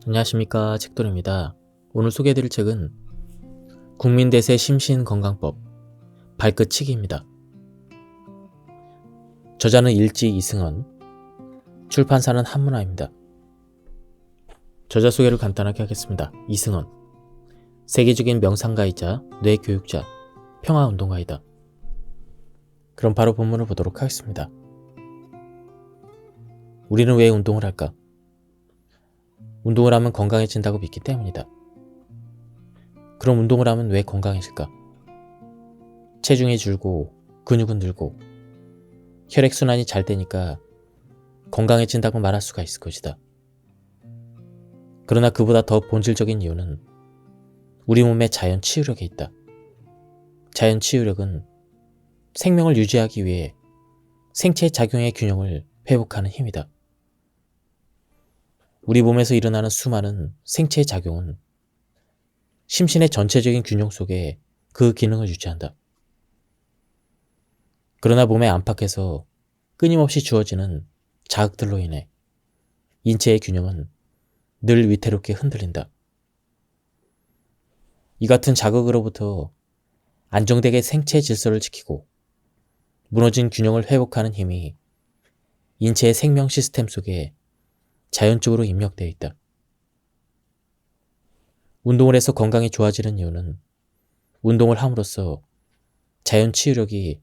안녕하십니까, 책돌입니다. 오늘 소개해드릴 책은 국민대세 심신건강법 발끝치기입니다. 저자는 일지 이승헌, 출판사는 한문화입니다. 저자 소개를 간단하게 하겠습니다. 이승헌, 세계적인 명상가이자 뇌교육자, 평화운동가이다. 그럼 바로 본문을 보도록 하겠습니다. 우리는 왜 운동을 할까? 운동을 하면 건강해진다고 믿기 때문이다. 그럼 운동을 하면 왜 건강해질까? 체중이 줄고 근육은 늘고 혈액순환이 잘 되니까 건강해진다고 말할 수가 있을 것이다. 그러나 그보다 더 본질적인 이유는 우리 몸의 자연 치유력에 있다. 자연 치유력은 생명을 유지하기 위해 생체 작용의 균형을 회복하는 힘이다. 우리 몸에서 일어나는 수많은 생체 작용은 심신의 전체적인 균형 속에 그 기능을 유지한다. 그러나 몸의 안팎에서 끊임없이 주어지는 자극들로 인해 인체의 균형은 늘 위태롭게 흔들린다. 이 같은 자극으로부터 안정되게 생체 질서를 지키고 무너진 균형을 회복하는 힘이 인체의 생명 시스템 속에 자연적으로 입력되어 있다. 운동을 해서 건강이 좋아지는 이유는 운동을 함으로써 자연 치유력이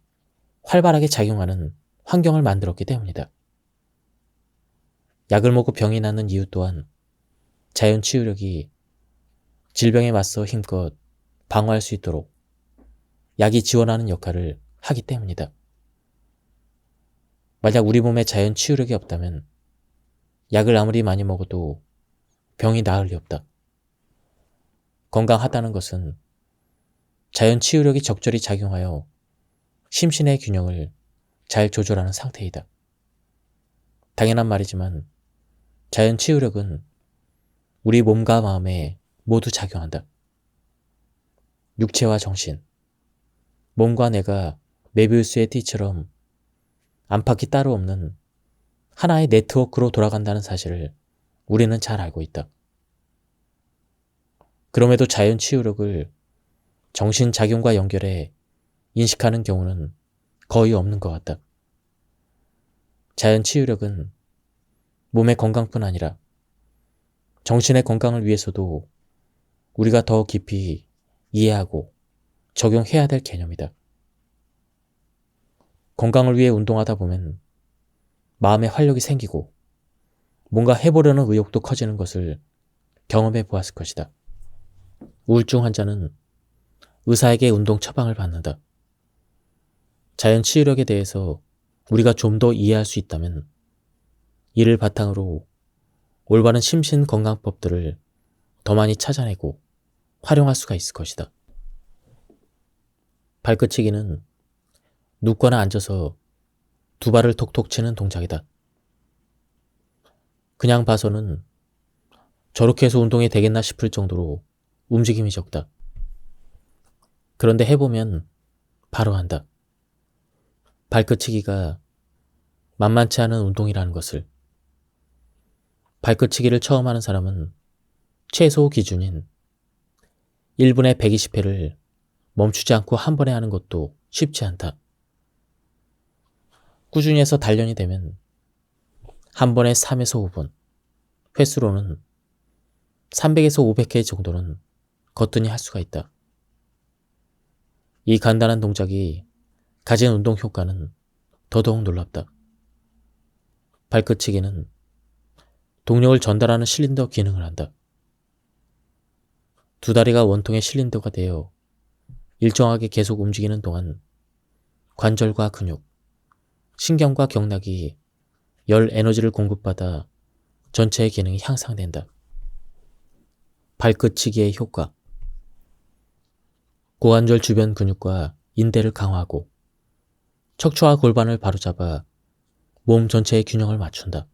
활발하게 작용하는 환경을 만들었기 때문이다. 약을 먹고 병이 낫는 이유 또한 자연 치유력이 질병에 맞서 힘껏 방어할 수 있도록 약이 지원하는 역할을 하기 때문이다. 만약 우리 몸에 자연 치유력이 없다면 약을 아무리 많이 먹어도 병이 나을 리 없다. 건강하다는 것은 자연 치유력이 적절히 작용하여 심신의 균형을 잘 조절하는 상태이다. 당연한 말이지만 자연 치유력은 우리 몸과 마음에 모두 작용한다. 육체와 정신, 몸과 뇌가 메비우스의 띠처럼 안팎이 따로 없는 하나의 네트워크로 돌아간다는 사실을 우리는 잘 알고 있다. 그럼에도 자연 치유력을 정신작용과 연결해 인식하는 경우는 거의 없는 것 같다. 자연 치유력은 몸의 건강뿐 아니라 정신의 건강을 위해서도 우리가 더 깊이 이해하고 적용해야 될 개념이다. 건강을 위해 운동하다 보면 마음에 활력이 생기고 뭔가 해보려는 의욕도 커지는 것을 경험해 보았을 것이다. 우울증 환자는 의사에게 운동 처방을 받는다. 자연 치유력에 대해서 우리가 좀 더 이해할 수 있다면 이를 바탕으로 올바른 심신 건강법들을 더 많이 찾아내고 활용할 수가 있을 것이다. 발끝치기는 눕거나 앉아서 두 발을 톡톡 치는 동작이다. 그냥 봐서는 저렇게 해서 운동이 되겠나 싶을 정도로 움직임이 적다. 그런데 해보면 바로 안다. 발끝치기가 만만치 않은 운동이라는 것을. 발끝치기를 처음 하는 사람은 최소 기준인 1분에 120회를 멈추지 않고 한 번에 하는 것도 쉽지 않다. 꾸준히 해서 단련이 되면 한 번에 3에서 5분, 횟수로는 300에서 500회 정도는 거뜬히 할 수가 있다. 이 간단한 동작이 가진 운동 효과는 더더욱 놀랍다. 발끝치기는 동력을 전달하는 실린더 기능을 한다. 두 다리가 원통의 실린더가 되어 일정하게 계속 움직이는 동안 관절과 근육, 신경과 경락이 열 에너지를 공급받아 전체의 기능이 향상된다. 발끝치기의 효과. 고관절 주변 근육과 인대를 강화하고 척추와 골반을 바로잡아 몸 전체의 균형을 맞춘다.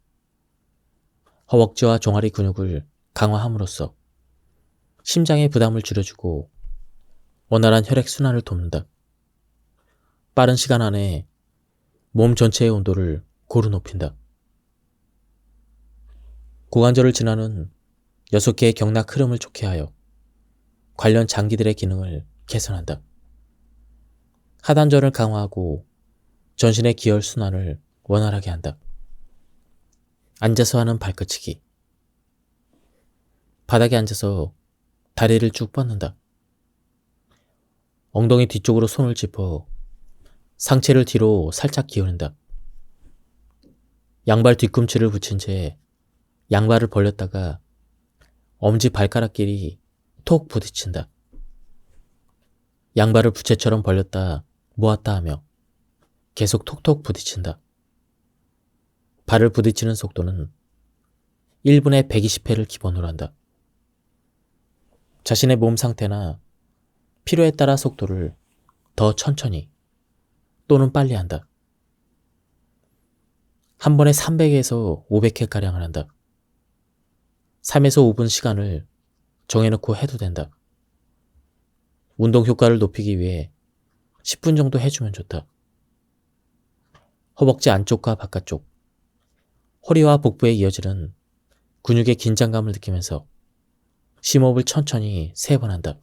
허벅지와 종아리 근육을 강화함으로써 심장의 부담을 줄여주고 원활한 혈액순환을 돕는다. 빠른 시간 안에 몸 전체의 온도를 고루 높인다. 고관절을 지나는 6개의 경락 흐름을 좋게 하여 관련 장기들의 기능을 개선한다. 하단전을 강화하고 전신의 기혈 순환을 원활하게 한다. 앉아서 하는 발끝치기. 바닥에 앉아서 다리를 쭉 뻗는다. 엉덩이 뒤쪽으로 손을 짚어 상체를 뒤로 살짝 기울인다. 양발 뒤꿈치를 붙인 채 양발을 벌렸다가 엄지 발가락끼리 톡 부딪힌다. 양발을 부채처럼 벌렸다 모았다 하며 계속 톡톡 부딪힌다. 발을 부딪히는 속도는 1분에 120회를 기본으로 한다. 자신의 몸 상태나 필요에 따라 속도를 더 천천히 또는 빨리 한다. 한 번에 300에서 500회가량을 한다. 3에서 5분 시간을 정해놓고 해도 된다. 운동 효과를 높이기 위해 10분 정도 해주면 좋다. 허벅지 안쪽과 바깥쪽, 허리와 복부에 이어지는 근육의 긴장감을 느끼면서 심호흡을 천천히 3번 한다.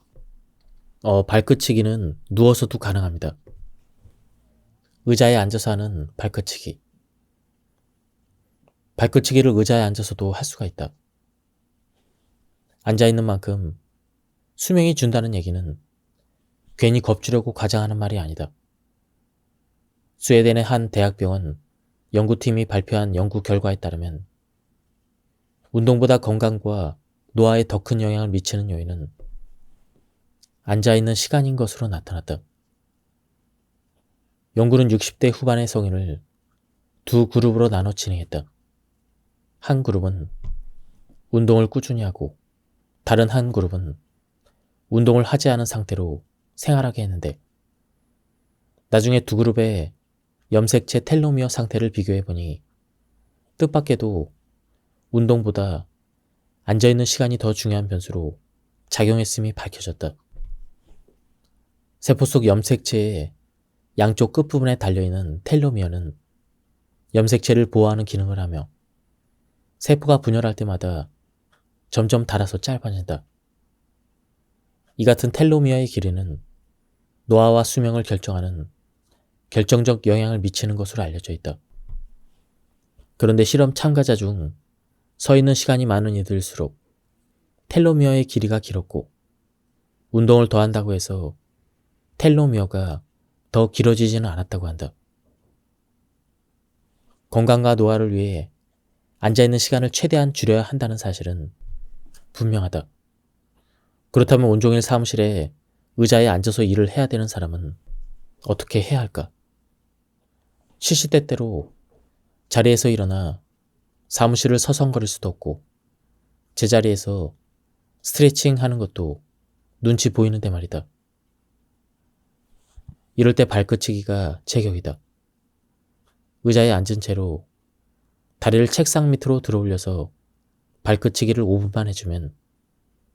발끝치기는 누워서도 가능합니다. 의자에 앉아서 하는 발끝치기. 발끝치기를 의자에 앉아서도 할 수가 있다. 앉아있는 만큼 수명이 준다는 얘기는 괜히 겁주려고 과장하는 말이 아니다. 스웨덴의 한 대학병원 연구팀이 발표한 연구 결과에 따르면 운동보다 건강과 노화에 더 큰 영향을 미치는 요인은 앉아있는 시간인 것으로 나타났다. 연구는 60대 후반의 성인을 두 그룹으로 나눠 진행했다. 한 그룹은 운동을 꾸준히 하고 다른 한 그룹은 운동을 하지 않은 상태로 생활하게 했는데 나중에 두 그룹의 염색체 텔로미어 상태를 비교해보니 뜻밖에도 운동보다 앉아있는 시간이 더 중요한 변수로 작용했음이 밝혀졌다. 세포 속 염색체의 양쪽 끝부분에 달려있는 텔로미어는 염색체를 보호하는 기능을 하며 세포가 분열할 때마다 점점 닳아서 짧아진다. 이 같은 텔로미어의 길이는 노화와 수명을 결정하는 결정적 영향을 미치는 것으로 알려져 있다. 그런데 실험 참가자 중 서 있는 시간이 많은 이들일수록 텔로미어의 길이가 길었고 운동을 더 한다고 해서 텔로미어가 더 길어지지는 않았다고 한다. 건강과 노화를 위해 앉아있는 시간을 최대한 줄여야 한다는 사실은 분명하다. 그렇다면 온종일 사무실에 의자에 앉아서 일을 해야 되는 사람은 어떻게 해야 할까? 시시때때로 자리에서 일어나 사무실을 서성거릴 수도 없고 제자리에서 스트레칭 하는 것도 눈치 보이는데 말이다. 이럴 때 발끝치기가 제격이다. 의자에 앉은 채로 다리를 책상 밑으로 들어 올려서 발끝치기를 5분만 해주면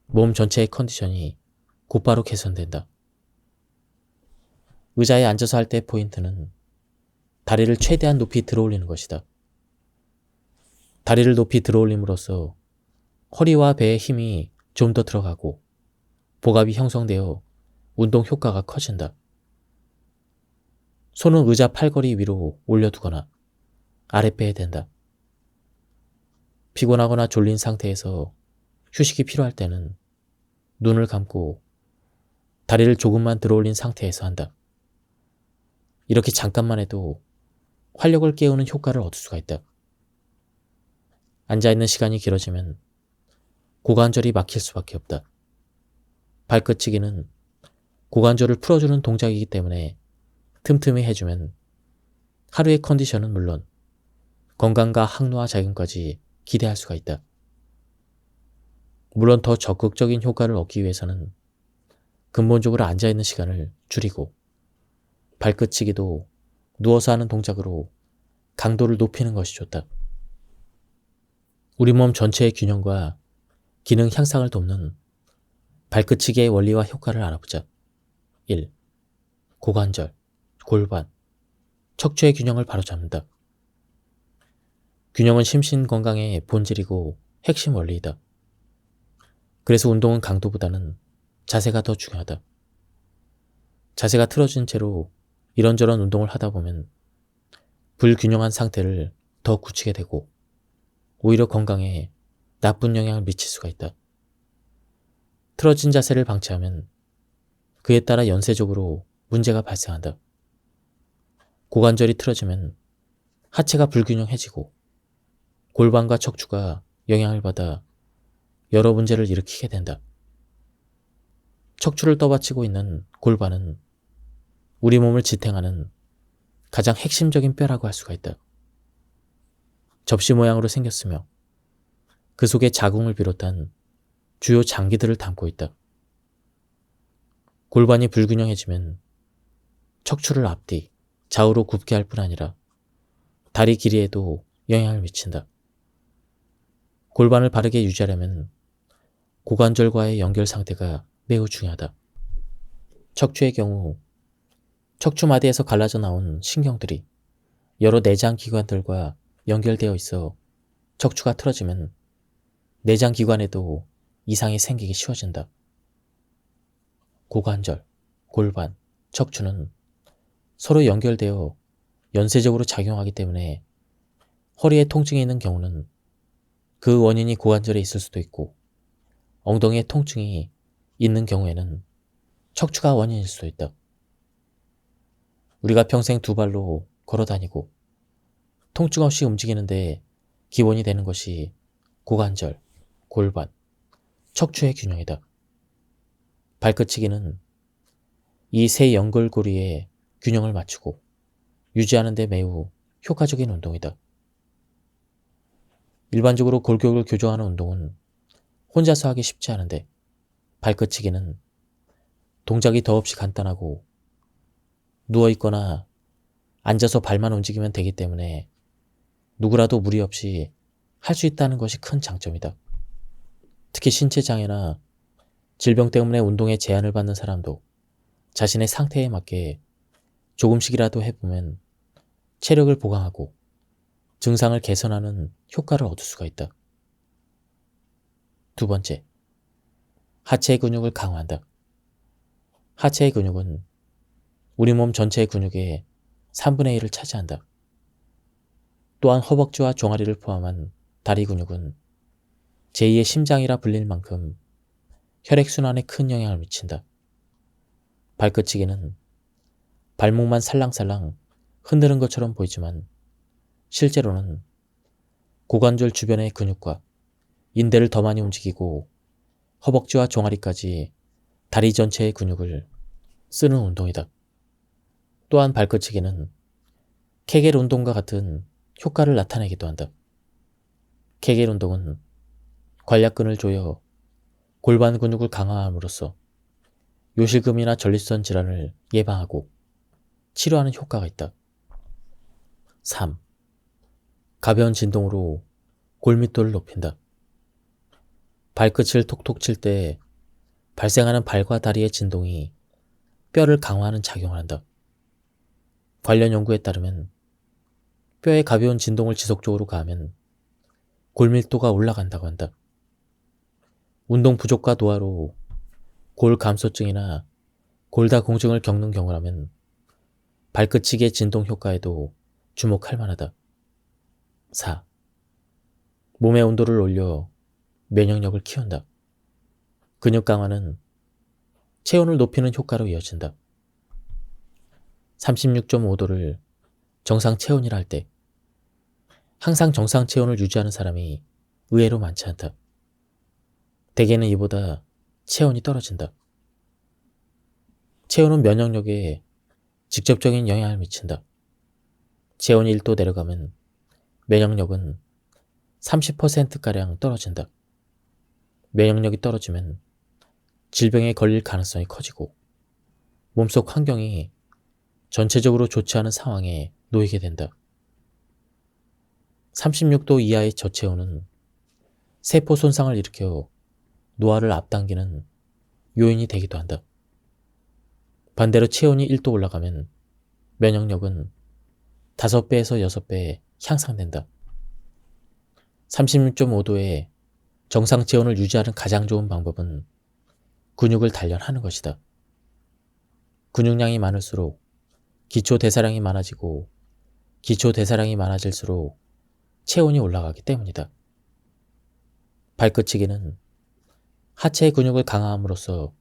몸 전체의 컨디션이 곧바로 개선된다. 의자에 앉아서 할 때 포인트는 다리를 최대한 높이 들어 올리는 것이다. 다리를 높이 들어 올림으로써 허리와 배에 힘이 좀 더 들어가고 복압이 형성되어 운동 효과가 커진다. 손은 의자 팔걸이 위로 올려두거나 아랫배에 댄다. 피곤하거나 졸린 상태에서 휴식이 필요할 때는 눈을 감고 다리를 조금만 들어 올린 상태에서 한다. 이렇게 잠깐만 해도 활력을 깨우는 효과를 얻을 수가 있다. 앉아있는 시간이 길어지면 고관절이 막힐 수밖에 없다. 발끝치기는 고관절을 풀어주는 동작이기 때문에 틈틈이 해주면 하루의 컨디션은 물론 건강과 항노화 작용까지 기대할 수가 있다. 물론 더 적극적인 효과를 얻기 위해서는 근본적으로 앉아있는 시간을 줄이고 발끝치기도 누워서 하는 동작으로 강도를 높이는 것이 좋다. 우리 몸 전체의 균형과 기능 향상을 돕는 발끝치기의 원리와 효과를 알아보자. 1. 고관절, 골반, 척추의 균형을 바로잡는다. 균형은 심신 건강의 본질이고 핵심 원리이다. 그래서 운동은 강도보다는 자세가 더 중요하다. 자세가 틀어진 채로 이런저런 운동을 하다 보면 불균형한 상태를 더 굳히게 되고 오히려 건강에 나쁜 영향을 미칠 수가 있다. 틀어진 자세를 방치하면 그에 따라 연쇄적으로 문제가 발생한다. 고관절이 틀어지면 하체가 불균형해지고 골반과 척추가 영향을 받아 여러 문제를 일으키게 된다. 척추를 떠받치고 있는 골반은 우리 몸을 지탱하는 가장 핵심적인 뼈라고 할 수가 있다. 접시 모양으로 생겼으며 그 속에 자궁을 비롯한 주요 장기들을 담고 있다. 골반이 불균형해지면 척추를 앞뒤, 좌우로 굽게 할 뿐 아니라 다리 길이에도 영향을 미친다. 골반을 바르게 유지하려면 고관절과의 연결 상태가 매우 중요하다. 척추의 경우 척추마디에서 갈라져 나온 신경들이 여러 내장 기관들과 연결되어 있어 척추가 틀어지면 내장 기관에도 이상이 생기기 쉬워진다. 고관절, 골반, 척추는 서로 연결되어 연쇄적으로 작용하기 때문에 허리에 통증이 있는 경우는 그 원인이 고관절에 있을 수도 있고 엉덩이에 통증이 있는 경우에는 척추가 원인일 수도 있다. 우리가 평생 두 발로 걸어 다니고 통증 없이 움직이는데 기본이 되는 것이 고관절, 골반, 척추의 균형이다. 발끝치기는 이 세 연결고리의 균형을 맞추고 유지하는 데 매우 효과적인 운동이다. 일반적으로 골격을 교정하는 운동은 혼자서 하기 쉽지 않은데 발끝치기는 동작이 더없이 간단하고 누워있거나 앉아서 발만 움직이면 되기 때문에 누구라도 무리 없이 할 수 있다는 것이 큰 장점이다. 특히 신체 장애나 질병 때문에 운동에 제한을 받는 사람도 자신의 상태에 맞게 조금씩이라도 해보면 체력을 보강하고 증상을 개선하는 효과를 얻을 수가 있다. 두 번째, 하체의 근육을 강화한다. 하체의 근육은 우리 몸 전체의 근육의 3분의 1을 차지한다. 또한 허벅지와 종아리를 포함한 다리 근육은 제2의 심장이라 불릴 만큼 혈액순환에 큰 영향을 미친다. 발끝치기는 발목만 살랑살랑 흔드는 것처럼 보이지만 실제로는 고관절 주변의 근육과 인대를 더 많이 움직이고 허벅지와 종아리까지 다리 전체의 근육을 쓰는 운동이다. 또한 발끝치기는 케겔 운동과 같은 효과를 나타내기도 한다. 케겔 운동은 관략근을 조여 골반 근육을 강화함으로써 요실금이나 전립선 질환을 예방하고 치료하는 효과가 있다. 3. 가벼운 진동으로 골밀도를 높인다. 발끝을 톡톡 칠 때 발생하는 발과 다리의 진동이 뼈를 강화하는 작용을 한다. 관련 연구에 따르면 뼈에 가벼운 진동을 지속적으로 가하면 골밀도가 올라간다고 한다. 운동 부족과 노화로 골감소증이나 골다공증을 겪는 경우라면 발끝치기의 진동 효과에도 주목할 만하다. 4. 몸의 온도를 올려 면역력을 키운다. 근육 강화는 체온을 높이는 효과로 이어진다. 36.5도를 정상 체온이라 할 때 항상 정상 체온을 유지하는 사람이 의외로 많지 않다. 대개는 이보다 체온이 떨어진다. 체온은 면역력에 직접적인 영향을 미친다. 체온이 1도 내려가면 면역력은 30%가량 떨어진다. 면역력이 떨어지면 질병에 걸릴 가능성이 커지고 몸속 환경이 전체적으로 좋지 않은 상황에 놓이게 된다. 36도 이하의 저체온은 세포 손상을 일으켜 노화를 앞당기는 요인이 되기도 한다. 반대로 체온이 1도 올라가면 면역력은 5배에서 6배 향상된다. 36.5도의 정상 체온을 유지하는 가장 좋은 방법은 근육을 단련하는 것이다. 근육량이 많을수록 기초 대사량이 많아지고 기초 대사량이 많아질수록 체온이 올라가기 때문이다. 발끝치기는 하체의 근육을 강화함으로써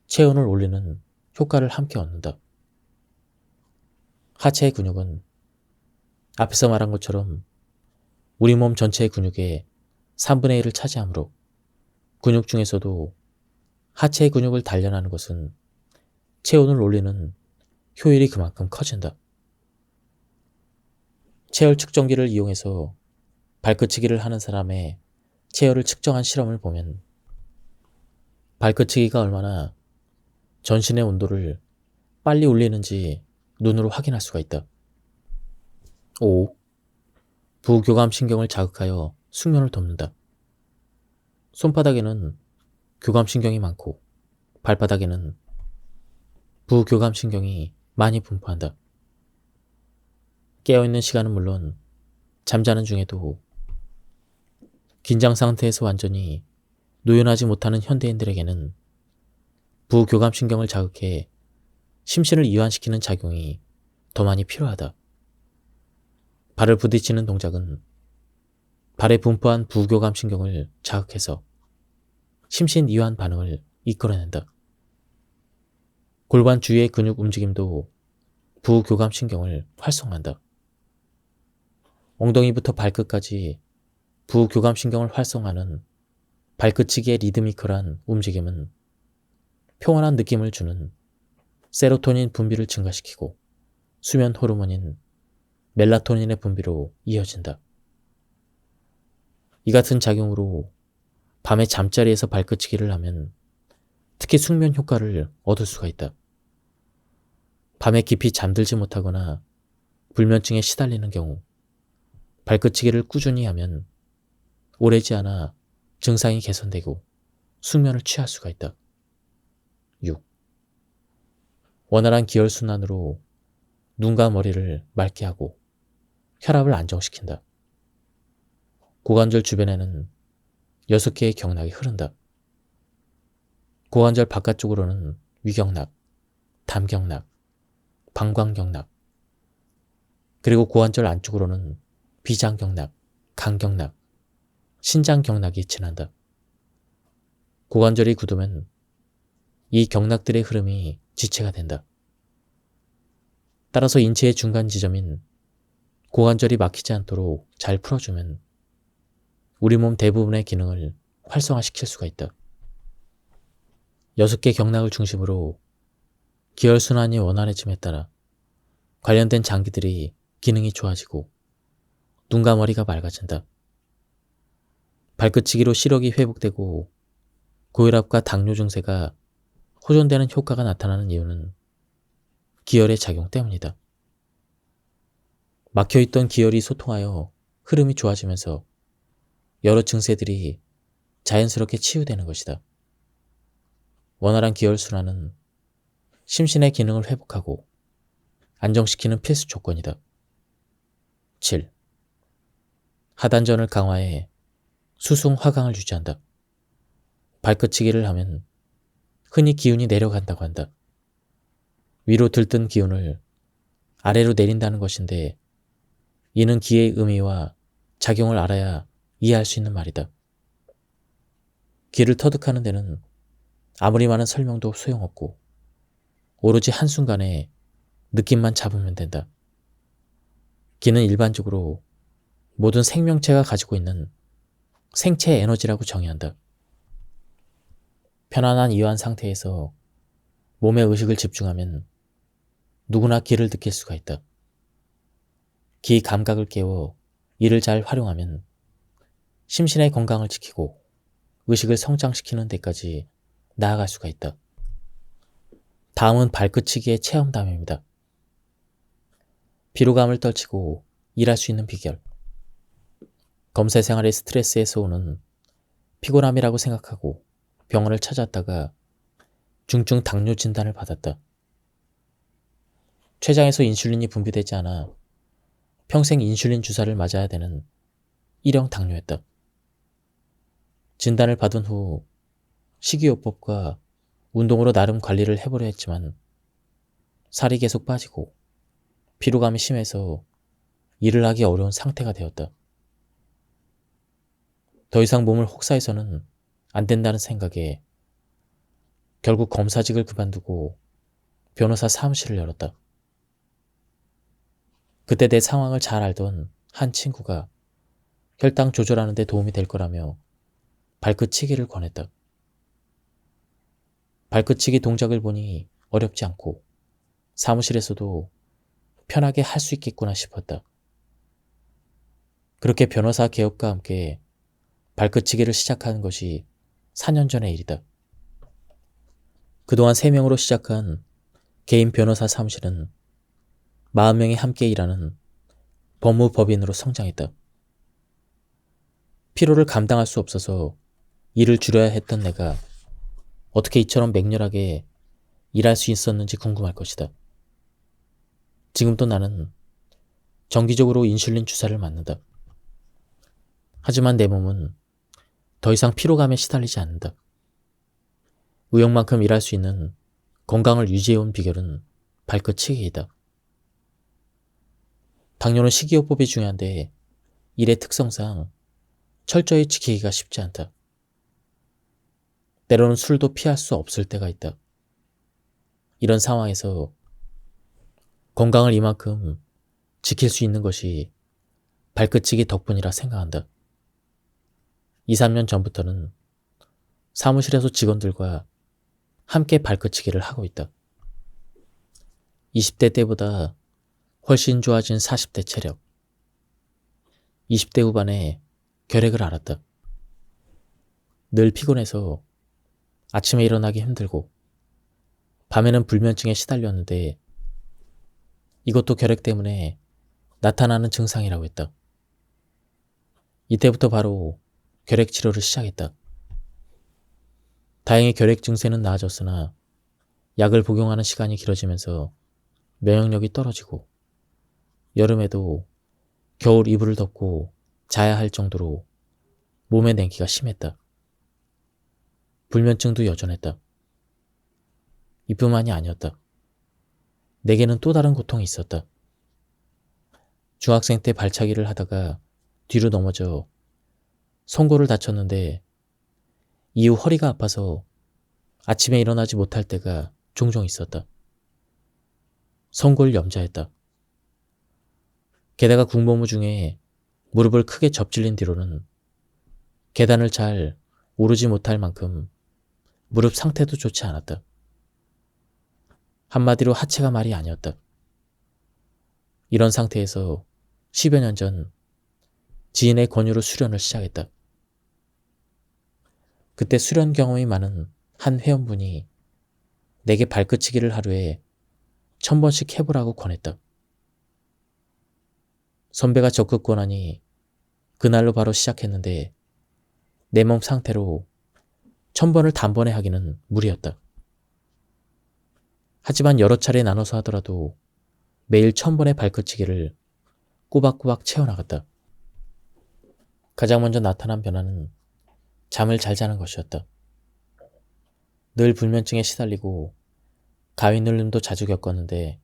체온을 올리는 효과를 함께 얻는다. 하체의 근육은 앞에서 말한 것처럼 우리 몸 전체의 근육의 3분의 1을 차지하므로 근육 중에서도 하체의 근육을 단련하는 것은 체온을 올리는 효율이 그만큼 커진다. 체열 측정기를 이용해서 발끝치기를 하는 사람의 체열을 측정한 실험을 보면 발끝치기가 얼마나 전신의 온도를 빨리 올리는지 눈으로 확인할 수가 있다. 5. 부교감신경을 자극하여 숙면을 돕는다. 손바닥에는 교감신경이 많고 발바닥에는 부교감신경이 많이 분포한다. 깨어있는 시간은 물론 잠자는 중에도 긴장 상태에서 완전히 노연하지 못하는 현대인들에게는 부교감신경을 자극해 심신을 이완시키는 작용이 더 많이 필요하다. 발을 부딪히는 동작은 발에 분포한 부교감신경을 자극해서 심신 이완 반응을 이끌어낸다. 골반 주위의 근육 움직임도 부교감신경을 활성화한다. 엉덩이부터 발끝까지 부교감신경을 활성화하는 발끝치기의 리드미컬한 움직임은 평온한 느낌을 주는 세로토닌 분비를 증가시키고 수면 호르몬인 멜라토닌의 분비로 이어진다. 이 같은 작용으로 밤에 잠자리에서 발끝치기를 하면 특히 숙면 효과를 얻을 수가 있다. 밤에 깊이 잠들지 못하거나 불면증에 시달리는 경우 발끝치기를 꾸준히 하면 오래지 않아 증상이 개선되고 숙면을 취할 수가 있다. 6. 원활한 기혈순환으로 눈과 머리를 맑게 하고 혈압을 안정시킨다. 고관절 주변에는 6개의 경락이 흐른다. 고관절 바깥쪽으로는 위경락, 담경락, 방광경락, 그리고 고관절 안쪽으로는 비장경락, 간경락, 신장경락이 지난다. 고관절이 굳으면 이 경락들의 흐름이 지체가 된다. 따라서 인체의 중간 지점인 고관절이 막히지 않도록 잘 풀어주면 우리 몸 대부분의 기능을 활성화시킬 수가 있다. 6개 경락을 중심으로 기혈순환이 원활해짐에 따라 관련된 장기들이 기능이 좋아지고 눈과 머리가 맑아진다. 발끝치기로 시력이 회복되고 고혈압과 당뇨 증세가 호전되는 효과가 나타나는 이유는 기혈의 작용 때문이다. 막혀있던 기혈이 소통하여 흐름이 좋아지면서 여러 증세들이 자연스럽게 치유되는 것이다. 원활한 기혈순환은 심신의 기능을 회복하고 안정시키는 필수 조건이다. 7. 하단전을 강화해 수승 화강을 유지한다. 발끝치기를 하면 흔히 기운이 내려간다고 한다. 위로 들뜬 기운을 아래로 내린다는 것인데 이는 기의 의미와 작용을 알아야 이해할 수 있는 말이다. 기를 터득하는 데는 아무리 많은 설명도 소용없고 오로지 한순간에 느낌만 잡으면 된다. 기는 일반적으로 모든 생명체가 가지고 있는 생체 에너지라고 정의한다. 편안한 이완 상태에서 몸의 의식을 집중하면 누구나 기를 느낄 수가 있다. 기 감각을 깨워 이를 잘 활용하면 심신의 건강을 지키고 의식을 성장시키는 데까지 나아갈 수가 있다. 다음은 발끝치기의 체험담입니다. 피로감을 떨치고 일할 수 있는 비결. 검사 생활의 스트레스에서 오는 피곤함이라고 생각하고 병원을 찾았다가 중증 당뇨 진단을 받았다. 췌장에서 인슐린이 분비되지 않아 평생 인슐린 주사를 맞아야 되는 일형 당뇨였다. 진단을 받은 후 식이요법과 운동으로 나름 관리를 해보려 했지만 살이 계속 빠지고 피로감이 심해서 일을 하기 어려운 상태가 되었다. 더 이상 몸을 혹사해서는 안 된다는 생각에 결국 검사직을 그만두고 변호사 사무실을 열었다. 그때 내 상황을 잘 알던 한 친구가 혈당 조절하는 데 도움이 될 거라며 발끝치기를 권했다. 발끝치기 동작을 보니 어렵지 않고 사무실에서도 편하게 할 수 있겠구나 싶었다. 그렇게 변호사 개업과 함께 발끝치기를 시작한 것이 4년 전의 일이다. 그동안 3명으로 시작한 개인 변호사 사무실은 40명이 함께 일하는 법무법인으로 성장했다. 피로를 감당할 수 없어서 일을 줄여야 했던 내가 어떻게 이처럼 맹렬하게 일할 수 있었는지 궁금할 것이다. 지금도 나는 정기적으로 인슐린 주사를 맞는다. 하지만 내 몸은 더 이상 피로감에 시달리지 않는다. 의욕만큼 일할 수 있는 건강을 유지해온 비결은 발끝치기이다. 당뇨는 식이요법이 중요한데 일의 특성상 철저히 지키기가 쉽지 않다. 때로는 술도 피할 수 없을 때가 있다. 이런 상황에서 건강을 이만큼 지킬 수 있는 것이 발끝치기 덕분이라 생각한다. 2, 3년 전부터는 사무실에서 직원들과 함께 발끝치기를 하고 있다. 20대 때보다 훨씬 좋아진 40대 체력. 20대 후반에 결핵을 앓았다. 늘 피곤해서 아침에 일어나기 힘들고 밤에는 불면증에 시달렸는데 이것도 결핵 때문에 나타나는 증상이라고 했다. 이때부터 바로 결핵 치료를 시작했다. 다행히 결핵 증세는 나아졌으나 약을 복용하는 시간이 길어지면서 면역력이 떨어지고 여름에도 겨울 이불을 덮고 자야 할 정도로 몸의 냉기가 심했다. 불면증도 여전했다. 이뿐만이 아니었다. 내게는 또 다른 고통이 있었다. 중학생 때 발차기를 하다가 뒤로 넘어져 송골을 다쳤는데 이후 허리가 아파서 아침에 일어나지 못할 때가 종종 있었다. 송골 염좌했다. 게다가 군복무 중에 무릎을 크게 접질린 뒤로는 계단을 잘 오르지 못할 만큼 무릎 상태도 좋지 않았다. 한마디로 하체가 말이 아니었다. 이런 상태에서 10여 년 전 지인의 권유로 수련을 시작했다. 그때 수련 경험이 많은 한 회원분이 내게 발끝치기를 하루에 1000번씩 해보라고 권했다. 선배가 적극 권하니 그날로 바로 시작했는데 내 몸 상태로 1000번을 단번에 하기는 무리였다. 하지만 여러 차례 나눠서 하더라도 매일 1000번의 발끝치기를 꼬박꼬박 채워나갔다. 가장 먼저 나타난 변화는 잠을 잘 자는 것이었다. 늘 불면증에 시달리고 가위 눌림도 자주 겪었는데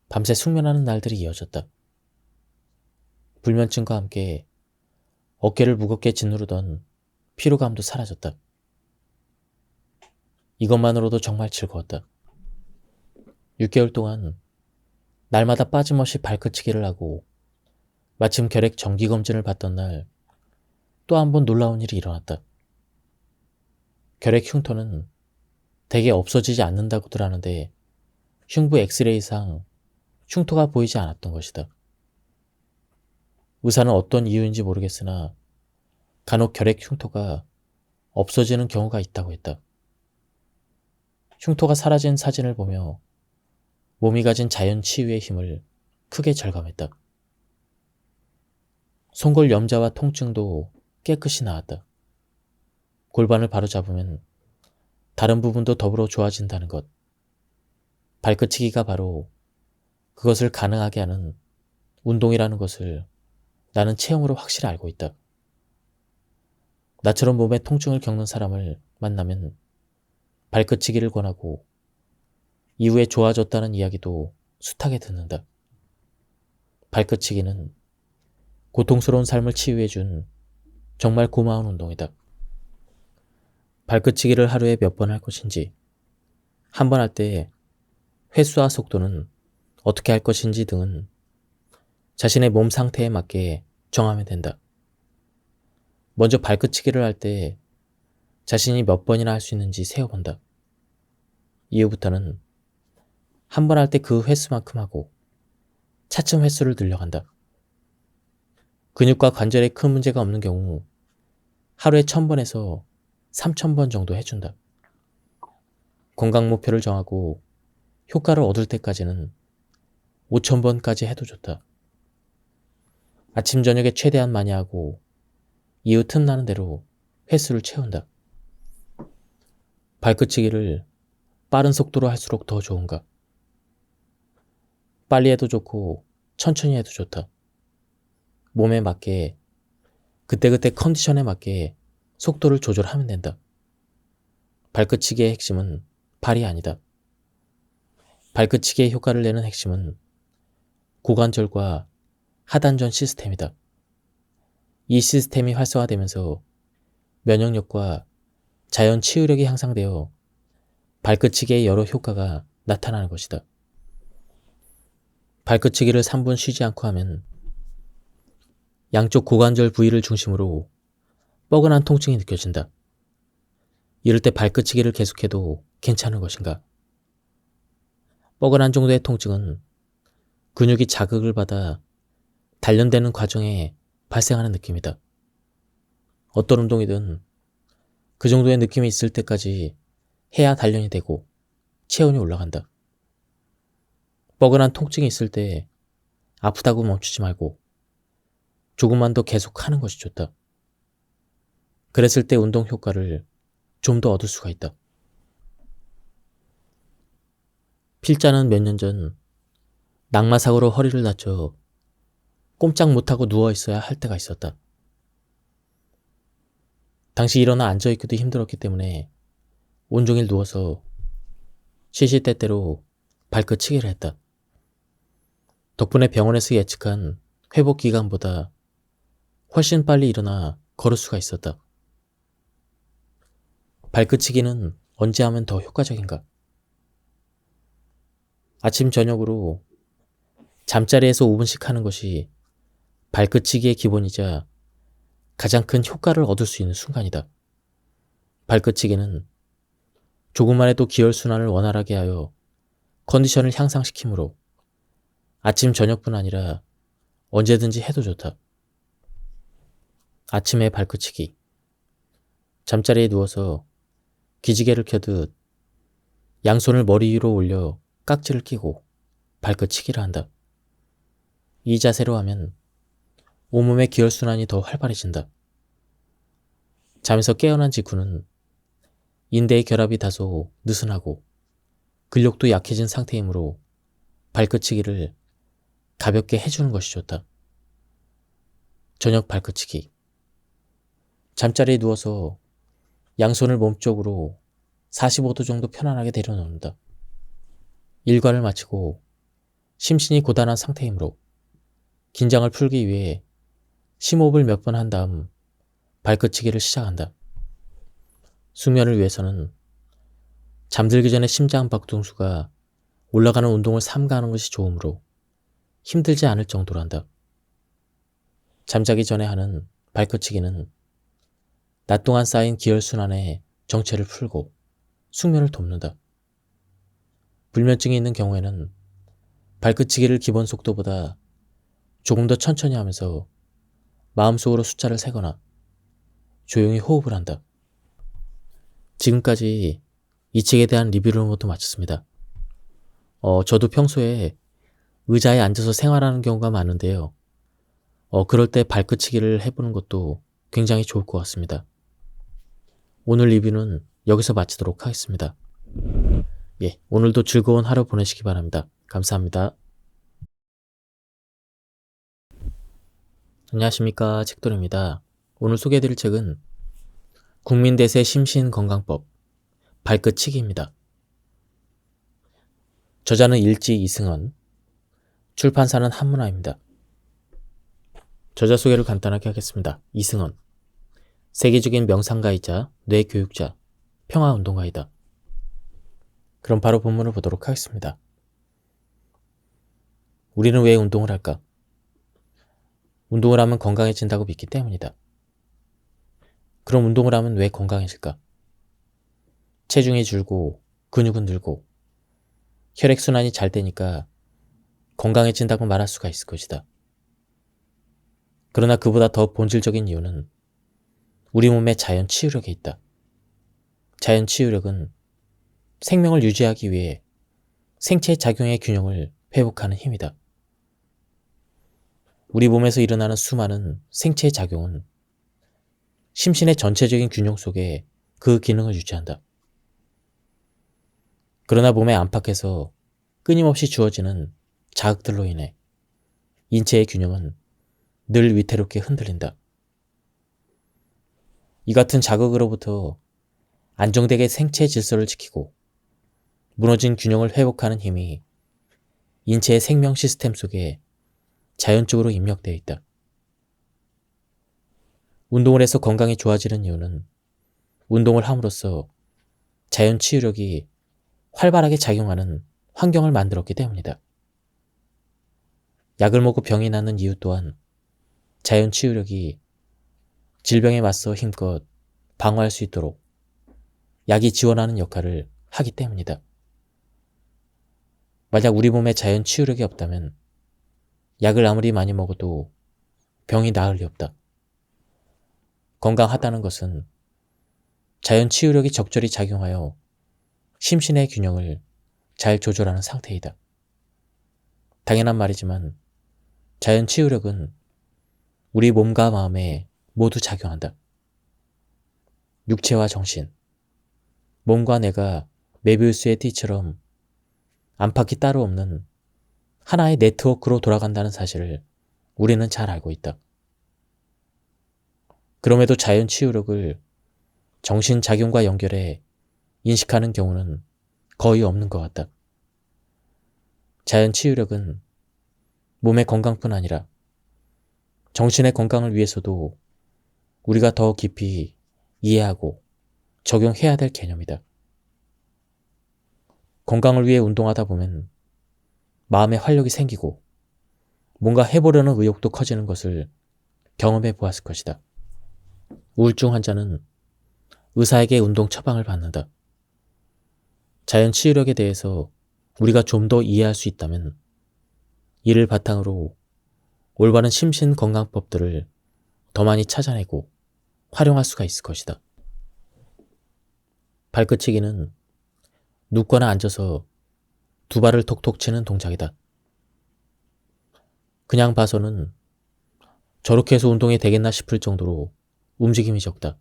밤새 숙면하는 날들이 이어졌다. 불면증과 함께 어깨를 무겁게 짓누르던 피로감도 사라졌다. 이것만으로도 정말 즐거웠다. 6개월 동안 날마다 빠짐없이 발끝치기를 하고 마침 결핵 정기검진을 받던 날 또 한 번 놀라운 일이 일어났다. 결핵 흉터는 대개 없어지지 않는다고들 하는데 흉부 엑스레이상 흉터가 보이지 않았던 것이다. 의사는 어떤 이유인지 모르겠으나 간혹 결핵 흉터가 없어지는 경우가 있다고 했다. 흉터가 사라진 사진을 보며 몸이 가진 자연 치유의 힘을 크게 절감했다. 송골 염좌와 통증도 깨끗이 나았다. 골반을 바로잡으면 다른 부분도 더불어 좋아진다는 것. 발끝치기가 바로 그것을 가능하게 하는 운동이라는 것을 나는 체험으로 확실히 알고 있다. 나처럼 몸에 통증을 겪는 사람을 만나면 발끝치기를 권하고 이후에 좋아졌다는 이야기도 숱하게 듣는다. 발끝치기는 고통스러운 삶을 치유해준 정말 고마운 운동이다. 발끝치기를 하루에 몇 번 할 것인지, 한 번 할 때 횟수와 속도는 어떻게 할 것인지 등은 자신의 몸 상태에 맞게 정하면 된다. 먼저 발끝치기를 할 때 자신이 몇 번이나 할 수 있는지 세어본다. 이후부터는 한 번 할 때 그 횟수만큼 하고 차츰 횟수를 늘려간다. 근육과 관절에 큰 문제가 없는 경우 하루에 1000번에서 3000번 정도 해준다. 건강 목표를 정하고 효과를 얻을 때까지는 5000번까지 해도 좋다. 아침 저녁에 최대한 많이 하고 이후 틈나는 대로 횟수를 채운다. 발끝치기를 빠른 속도로 할수록 더 좋은가? 빨리 해도 좋고 천천히 해도 좋다. 몸에 맞게 그때그때 컨디션에 맞게 속도를 조절하면 된다. 발끝치기의 핵심은 발이 아니다. 발끝치기의 효과를 내는 핵심은 고관절과 하단전 시스템이다. 이 시스템이 활성화되면서 면역력과 자연 치유력이 향상되어 발끝치기의 여러 효과가 나타나는 것이다. 발끝치기를 3분 쉬지 않고 하면 양쪽 고관절 부위를 중심으로 뻐근한 통증이 느껴진다. 이럴 때 발끝치기를 계속해도 괜찮은 것인가? 뻐근한 정도의 통증은 근육이 자극을 받아 단련되는 과정에 발생하는 느낌이다. 어떤 운동이든 그 정도의 느낌이 있을 때까지 해야 단련이 되고 체온이 올라간다. 뻐근한 통증이 있을 때 아프다고 멈추지 말고 조금만 더 계속 하는 것이 좋다. 그랬을 때 운동 효과를 좀 더 얻을 수가 있다. 필자는 몇 년 전 낙마사고로 허리를 다쳐 꼼짝 못하고 누워있어야 할 때가 있었다. 당시 일어나 앉아있기도 힘들었기 때문에 온종일 누워서 시시때때로 발끝치기를 했다. 덕분에 병원에서 예측한 회복 기간보다 훨씬 빨리 일어나 걸을 수가 있었다. 발끝치기는 언제 하면 더 효과적인가? 아침 저녁으로 잠자리에서 5분씩 하는 것이 발끝치기의 기본이자 가장 큰 효과를 얻을 수 있는 순간이다. 발끝치기는 조금만 해도 기혈순환을 원활하게 하여 컨디션을 향상시키므로 아침 저녁뿐 아니라 언제든지 해도 좋다. 아침에 발끝치기. 잠자리에 누워서 기지개를 켜듯 양손을 머리 위로 올려 깍지를 끼고 발끝치기를 한다. 이 자세로 하면 온몸의 기혈순환이 더 활발해진다. 잠에서 깨어난 직후는 인대의 결합이 다소 느슨하고 근력도 약해진 상태이므로 발끝치기를 가볍게 해주는 것이 좋다. 저녁 발끝치기. 잠자리에 누워서 양손을 몸쪽으로 45도 정도 편안하게 내려놓는다. 일과를 마치고 심신이 고단한 상태이므로 긴장을 풀기 위해 심호흡을 몇 번 한 다음 발끝치기를 시작한다. 숙면을 위해서는 잠들기 전에 심장 박동수가 올라가는 운동을 삼가하는 것이 좋으므로 힘들지 않을 정도로 한다. 잠자기 전에 하는 발끝치기는 낮 동안 쌓인 기혈순환의 정체를 풀고 숙면을 돕는다. 불면증이 있는 경우에는 발끝치기를 기본 속도보다 조금 더 천천히 하면서 마음속으로 숫자를 세거나 조용히 호흡을 한다. 지금까지 이 책에 대한 리뷰를 모두 마쳤습니다. 저도 평소에 의자에 앉아서 생활하는 경우가 많은데요. 그럴 때 발끝치기를 해보는 것도 굉장히 좋을 것 같습니다. 오늘 리뷰는 여기서 마치도록 하겠습니다. 예, 오늘도 즐거운 하루 보내시기 바랍니다. 감사합니다. 안녕하십니까, 책돌입니다. 오늘 소개해드릴 책은 국민대세 심신건강법 발끝치기입니다. 저자는 일지 이승헌, 출판사는 한문화입니다. 저자 소개를 간단하게 하겠습니다. 이승헌, 세계적인 명상가이자 뇌교육자, 평화운동가이다. 그럼 바로 본문을 보도록 하겠습니다. 우리는 왜 운동을 할까? 운동을 하면 건강해진다고 믿기 때문이다. 그럼 운동을 하면 왜 건강해질까? 체중이 줄고 근육은 늘고 혈액순환이 잘 되니까 건강해진다고 말할 수가 있을 것이다. 그러나 그보다 더 본질적인 이유는 우리 몸의 자연 치유력에 있다. 자연 치유력은 생명을 유지하기 위해 생체 작용의 균형을 회복하는 힘이다. 우리 몸에서 일어나는 수많은 생체 작용은 심신의 전체적인 균형 속에 그 기능을 유지한다. 그러나 몸의 안팎에서 끊임없이 주어지는 자극들로 인해 인체의 균형은 늘 위태롭게 흔들린다. 이 같은 자극으로부터 안정되게 생체 질서를 지키고 무너진 균형을 회복하는 힘이 인체의 생명 시스템 속에 자연적으로 입력되어 있다. 운동을 해서 건강이 좋아지는 이유는 운동을 함으로써 자연 치유력이 활발하게 작용하는 환경을 만들었기 때문이다. 약을 먹고 병이 나는 이유 또한 자연 치유력이 질병에 맞서 힘껏 방어할 수 있도록 약이 지원하는 역할을 하기 때문이다. 만약 우리 몸에 자연 치유력이 없다면 약을 아무리 많이 먹어도 병이 나을 리 없다. 건강하다는 것은 자연 치유력이 적절히 작용하여 심신의 균형을 잘 조절하는 상태이다. 당연한 말이지만 자연 치유력은 우리 몸과 마음에 모두 작용한다. 육체와 정신, 몸과 뇌가 메비우스의 띠처럼 안팎이 따로 없는 하나의 네트워크로 돌아간다는 사실을 우리는 잘 알고 있다. 그럼에도 자연 치유력을 정신작용과 연결해 인식하는 경우는 거의 없는 것 같다. 자연 치유력은 몸의 건강뿐 아니라 정신의 건강을 위해서도 우리가 더 깊이 이해하고 적용해야 될 개념이다. 건강을 위해 운동하다 보면 마음에 활력이 생기고 뭔가 해보려는 의욕도 커지는 것을 경험해 보았을 것이다. 우울증 환자는 의사에게 운동 처방을 받는다. 자연 치유력에 대해서 우리가 좀 더 이해할 수 있다면 이를 바탕으로 올바른 심신건강법들을 더 많이 찾아내고 활용할 수가 있을 것이다. 발끝치기는 눕거나 앉아서 두 발을 톡톡 치는 동작이다. 그냥 봐서는 저렇게 해서 운동이 되겠나 싶을 정도로 움직임이 적다.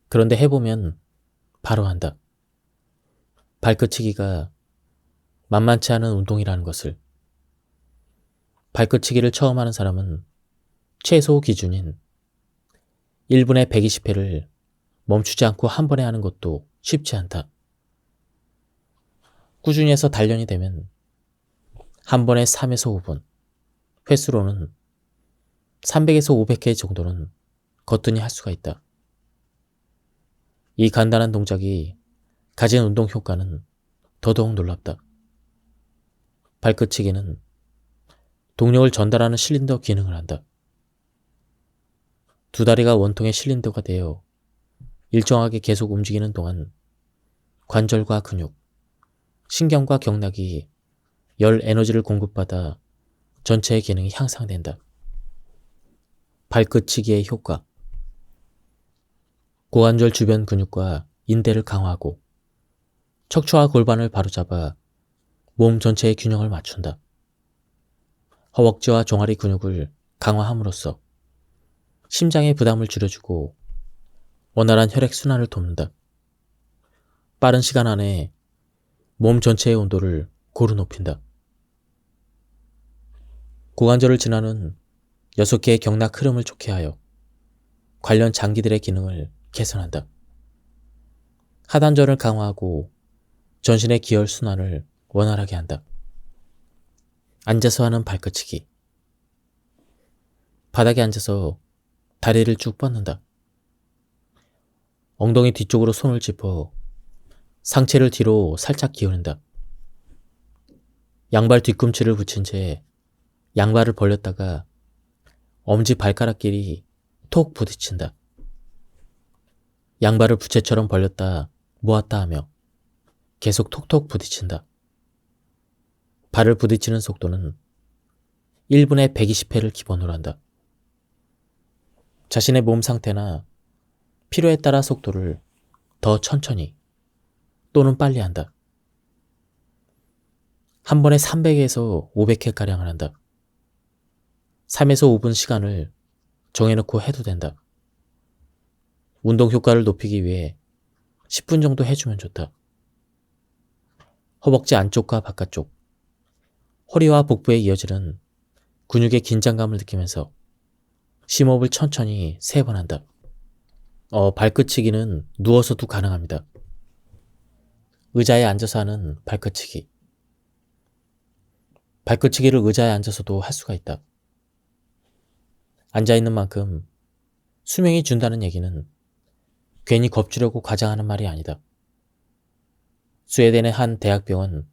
그런데 해보면 바로 안다. 발끝치기가 만만치 않은 운동이라는 것을. 발끝치기를 처음 하는 사람은 최소 기준인 1분에 120회를 멈추지 않고 한 번에 하는 것도 쉽지 않다. 꾸준히 해서 단련이 되면 한 번에 3에서 5분, 횟수로는 300에서 500회 정도는 거뜬히 할 수가 있다. 이 간단한 동작이 가진 운동 효과는 더더욱 놀랍다. 발끝치기는 동력을 전달하는 실린더 기능을 한다. 두 다리가 원통의 실린더가 되어 일정하게 계속 움직이는 동안 관절과 근육, 신경과 경락이 열 에너지를 공급받아 전체의 기능이 향상된다. 발끝치기의 효과. 고관절 주변 근육과 인대를 강화하고 척추와 골반을 바로잡아 몸 전체의 균형을 맞춘다. 허벅지와 종아리 근육을 강화함으로써 심장의 부담을 줄여주고 원활한 혈액순환을 돕는다. 빠른 시간 안에 몸 전체의 온도를 고루 높인다. 고관절을 지나는 6개의 경락 흐름을 좋게 하여 관련 장기들의 기능을 개선한다. 하단전을 강화하고 전신의 기혈 순환을 원활하게 한다. 앉아서 하는 발끝치기. 바닥에 앉아서 다리를 쭉 뻗는다. 엉덩이 뒤쪽으로 손을 짚어 상체를 뒤로 살짝 기울인다. 양발 뒤꿈치를 붙인 채 양발을 벌렸다가 엄지 발가락끼리 톡 부딪힌다. 양발을 부채처럼 벌렸다 모았다 하며 계속 톡톡 부딪힌다. 발을 부딪히는 속도는 1분에 120회를 기본으로 한다. 자신의 몸 상태나 필요에 따라 속도를 더 천천히 또는 빨리 한다. 한 번에 300에서 500회가량을 한다. 3에서 5분 시간을 정해놓고 해도 된다. 운동 효과를 높이기 위해 10분 정도 해주면 좋다. 허벅지 안쪽과 바깥쪽, 허리와 복부에 이어지는 근육의 긴장감을 느끼면서 심호흡을 천천히 3번 한다. 발끝치기는 누워서도 가능합니다. 의자에 앉아서 하는 발끝치기. 발끝치기를 의자에 앉아서도 할 수가 있다. 앉아있는 만큼 수명이 준다는 얘기는 괜히 겁주려고 과장하는 말이 아니다. 스웨덴의 한 대학병원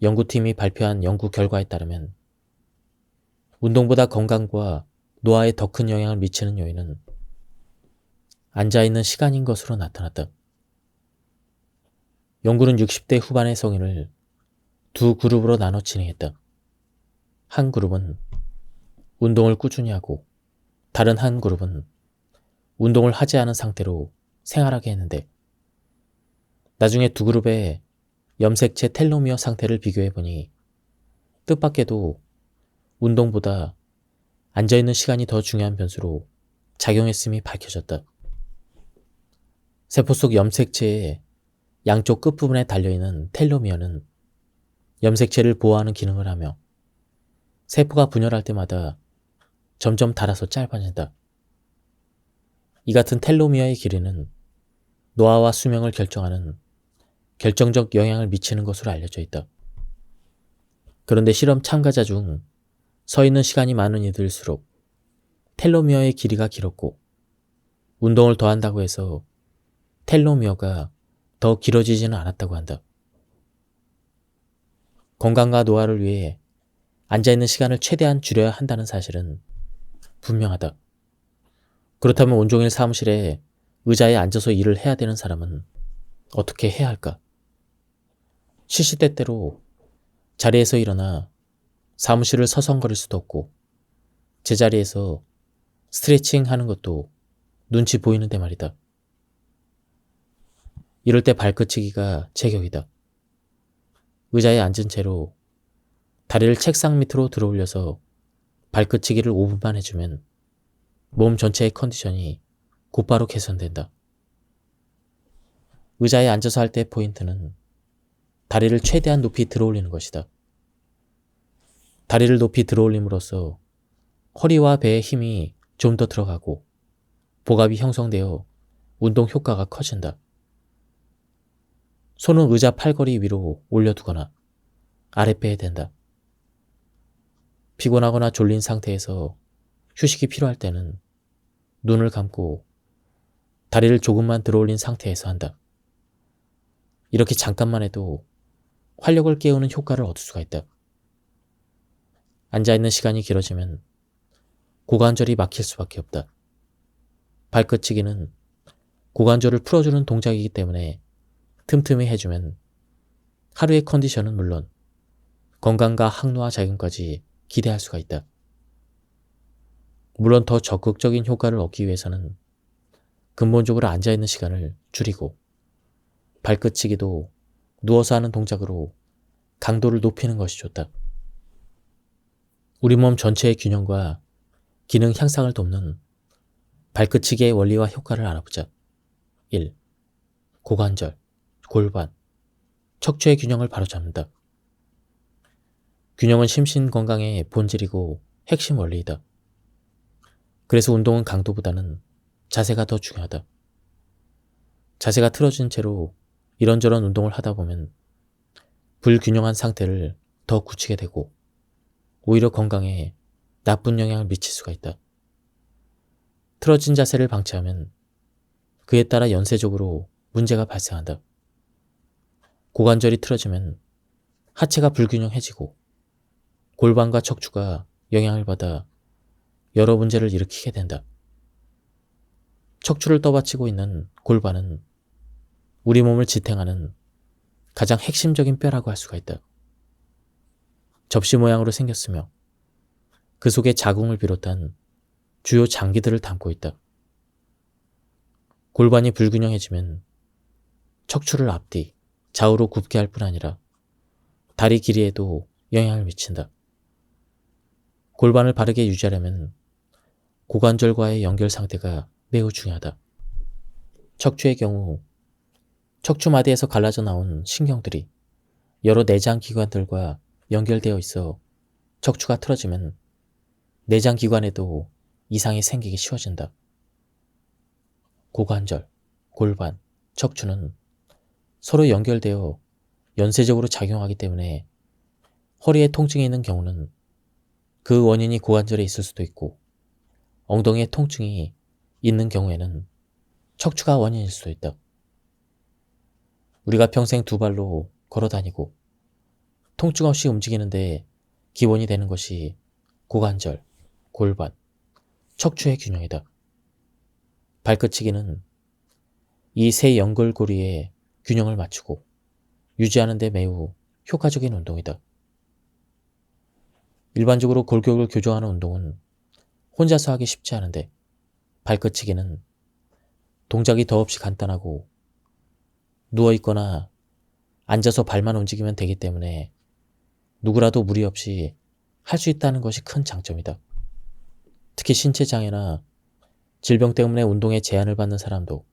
연구팀이 발표한 연구 결과에 따르면 운동보다 건강과 노화에 더 큰 영향을 미치는 요인은 앉아있는 시간인 것으로 나타났다. 연구는 60대 후반의 성인을 두 그룹으로 나눠 진행했다. 한 그룹은 운동을 꾸준히 하고 다른 한 그룹은 운동을 하지 않은 상태로 생활하게 했는데 나중에 두 그룹의 염색체 텔로미어 상태를 비교해보니 뜻밖에도 운동보다 앉아있는 시간이 더 중요한 변수로 작용했음이 밝혀졌다. 세포 속 염색체의 양쪽 끝부분에 달려있는 텔로미어는 염색체를 보호하는 기능을 하며 세포가 분열할 때마다 점점 닳아서 짧아진다. 이 같은 텔로미어의 길이는 노화와 수명을 결정하는 결정적 영향을 미치는 것으로 알려져 있다. 그런데 실험 참가자 중 서 있는 시간이 많은 이들일수록 텔로미어의 길이가 길었고 운동을 더 한다고 해서 텔로미어가 더 길어지지는 않았다고 한다. 건강과 노화를 위해 앉아있는 시간을 최대한 줄여야 한다는 사실은 분명하다. 그렇다면 온종일 사무실에 의자에 앉아서 일을 해야 되는 사람은 어떻게 해야 할까? 시시때때로 자리에서 일어나 사무실을 서성거릴 수도 없고 제자리에서 스트레칭 하는 것도 눈치 보이는데 말이다. 이럴 때 발끝치기가 제격이다. 의자에 앉은 채로 다리를 책상 밑으로 들어 올려서 발끝치기를 5분만 해주면 몸 전체의 컨디션이 곧바로 개선된다. 의자에 앉아서 할 때 포인트는 다리를 최대한 높이 들어 올리는 것이다. 다리를 높이 들어 올림으로써 허리와 배에 힘이 좀 더 들어가고 복압이 형성되어 운동 효과가 커진다. 손은 의자 팔걸이 위로 올려두거나 아랫배에 댄다. 피곤하거나 졸린 상태에서 휴식이 필요할 때는 눈을 감고 다리를 조금만 들어 올린 상태에서 한다. 이렇게 잠깐만 해도 활력을 깨우는 효과를 얻을 수가 있다. 앉아있는 시간이 길어지면 고관절이 막힐 수밖에 없다. 발끝치기는 고관절을 풀어주는 동작이기 때문에 틈틈이 해주면 하루의 컨디션은 물론 건강과 항노화 작용까지 기대할 수가 있다. 물론 더 적극적인 효과를 얻기 위해서는 근본적으로 앉아있는 시간을 줄이고 발끝치기도 누워서 하는 동작으로 강도를 높이는 것이 좋다. 우리 몸 전체의 균형과 기능 향상을 돕는 발끝치기의 원리와 효과를 알아보자. 1. 고관절, 골반, 척추의 균형을 바로잡는다. 균형은 심신 건강의 본질이고 핵심 원리이다. 그래서 운동은 강도보다는 자세가 더 중요하다. 자세가 틀어진 채로 이런저런 운동을 하다 보면 불균형한 상태를 더 굳히게 되고 오히려 건강에 나쁜 영향을 미칠 수가 있다. 틀어진 자세를 방치하면 그에 따라 연쇄적으로 문제가 발생한다. 고관절이 틀어지면 하체가 불균형해지고 골반과 척추가 영향을 받아 여러 문제를 일으키게 된다. 척추를 떠받치고 있는 골반은 우리 몸을 지탱하는 가장 핵심적인 뼈라고 할 수가 있다. 접시 모양으로 생겼으며 그 속에 자궁을 비롯한 주요 장기들을 담고 있다. 골반이 불균형해지면 척추를 앞뒤, 좌우로 굽게 할 뿐 아니라 다리 길이에도 영향을 미친다. 골반을 바르게 유지하려면 고관절과의 연결 상태가 매우 중요하다. 척추의 경우 척추마디에서 갈라져 나온 신경들이 여러 내장 기관들과 연결되어 있어 척추가 틀어지면 내장 기관에도 이상이 생기기 쉬워진다. 고관절, 골반, 척추는 서로 연결되어 연쇄적으로 작용하기 때문에 허리에 통증이 있는 경우는 그 원인이 고관절에 있을 수도 있고 엉덩이에 통증이 있는 경우에는 척추가 원인일 수도 있다. 우리가 평생 두 발로 걸어 다니고 통증 없이 움직이는데 기본이 되는 것이 고관절, 골반, 척추의 균형이다. 발끝치기는 이 세 연결고리의 균형을 맞추고 유지하는 데 매우 효과적인 운동이다. 일반적으로 골격을 교정하는 운동은 혼자서 하기 쉽지 않은데 발끝치기는 동작이 더없이 간단하고 누워있거나 앉아서 발만 움직이면 되기 때문에 누구라도 무리 없이 할 수 있다는 것이 큰 장점이다. 특히 신체장애나 질병 때문에 운동에 제한을 받는 사람도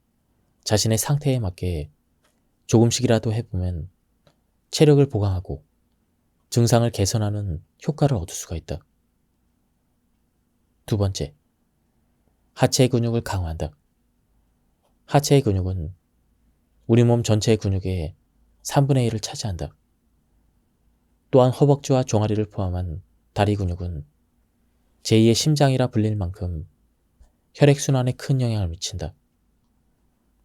자신의 상태에 맞게 조금씩이라도 해보면 체력을 보강하고 증상을 개선하는 효과를 얻을 수가 있다. 두 번째, 하체 근육을 강화한다. 하체의 근육은 우리 몸 전체의 근육의 3분의 1을 차지한다. 또한 허벅지와 종아리를 포함한 다리 근육은 제2의 심장이라 불릴 만큼 혈액순환에 큰 영향을 미친다.